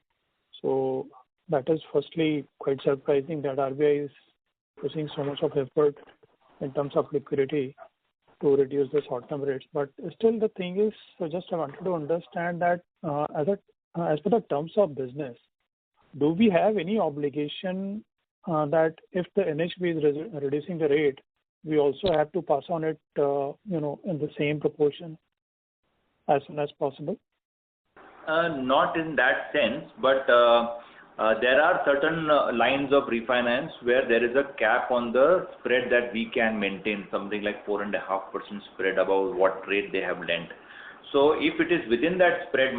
L: So that is firstly quite surprising that RBI is putting so much of effort in terms of liquidity to reduce the short-term rates. But still the thing is, so just I wanted to understand that as per the terms of business, do we have any obligation that if the NHB is reducing the rate, we also have to pass on it, in the same proportion as soon as possible?
C: Not in that sense, but there are certain lines of refinance where there is a cap on the spread that we can maintain, something like 4.5% spread above what rate they have lent. So if it is within that spread,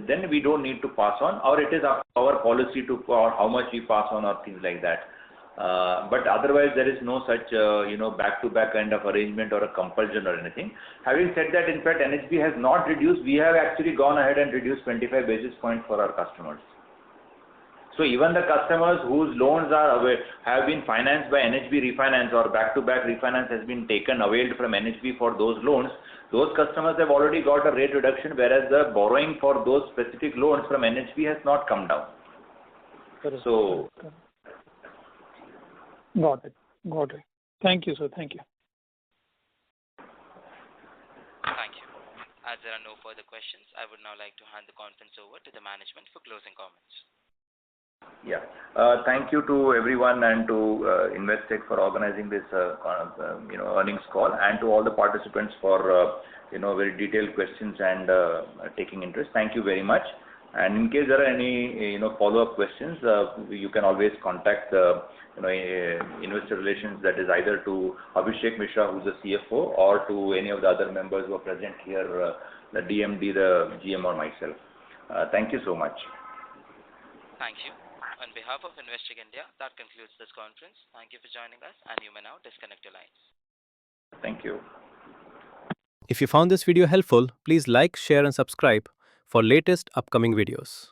C: then we don't need to pass on, or it is our policy to, or how much we pass on, or things like that. But otherwise, there is no such, back-to-back kind of arrangement or a compulsion or anything. Having said that, in fact, NHB has not reduced. We have actually gone ahead and reduced 25 basis points for our customers. So even the customers whose loans have been financed by NHB refinance or back-to-back refinance has been taken, availed from NHB for those loans, those customers have already got a rate reduction, whereas the borrowing for those specific loans from NHB has not come down. So.
L: Got it. Thank you, sir. Thank you.
A: Thank you. As there are no further questions, I would now like to hand the conference over to the management for closing comments.
C: Yeah. Thank you to everyone and to Investec for organizing this earnings call, and to all the participants for very detailed questions and taking interest. Thank you very much. And in case there are any follow-up questions, you can always contact investor relations, that is either to Abhishek Mishra, who's the CFO, or to any of the other members who are present here, the DMD, the GM, or myself. Thank you so much.
A: Thank you. On behalf of Investec India, that concludes this conference. Thank you for joining us, and you may now disconnect your lines.
C: Thank you.
P: If you found this video helpful, please like, share, and subscribe for latest upcoming videos.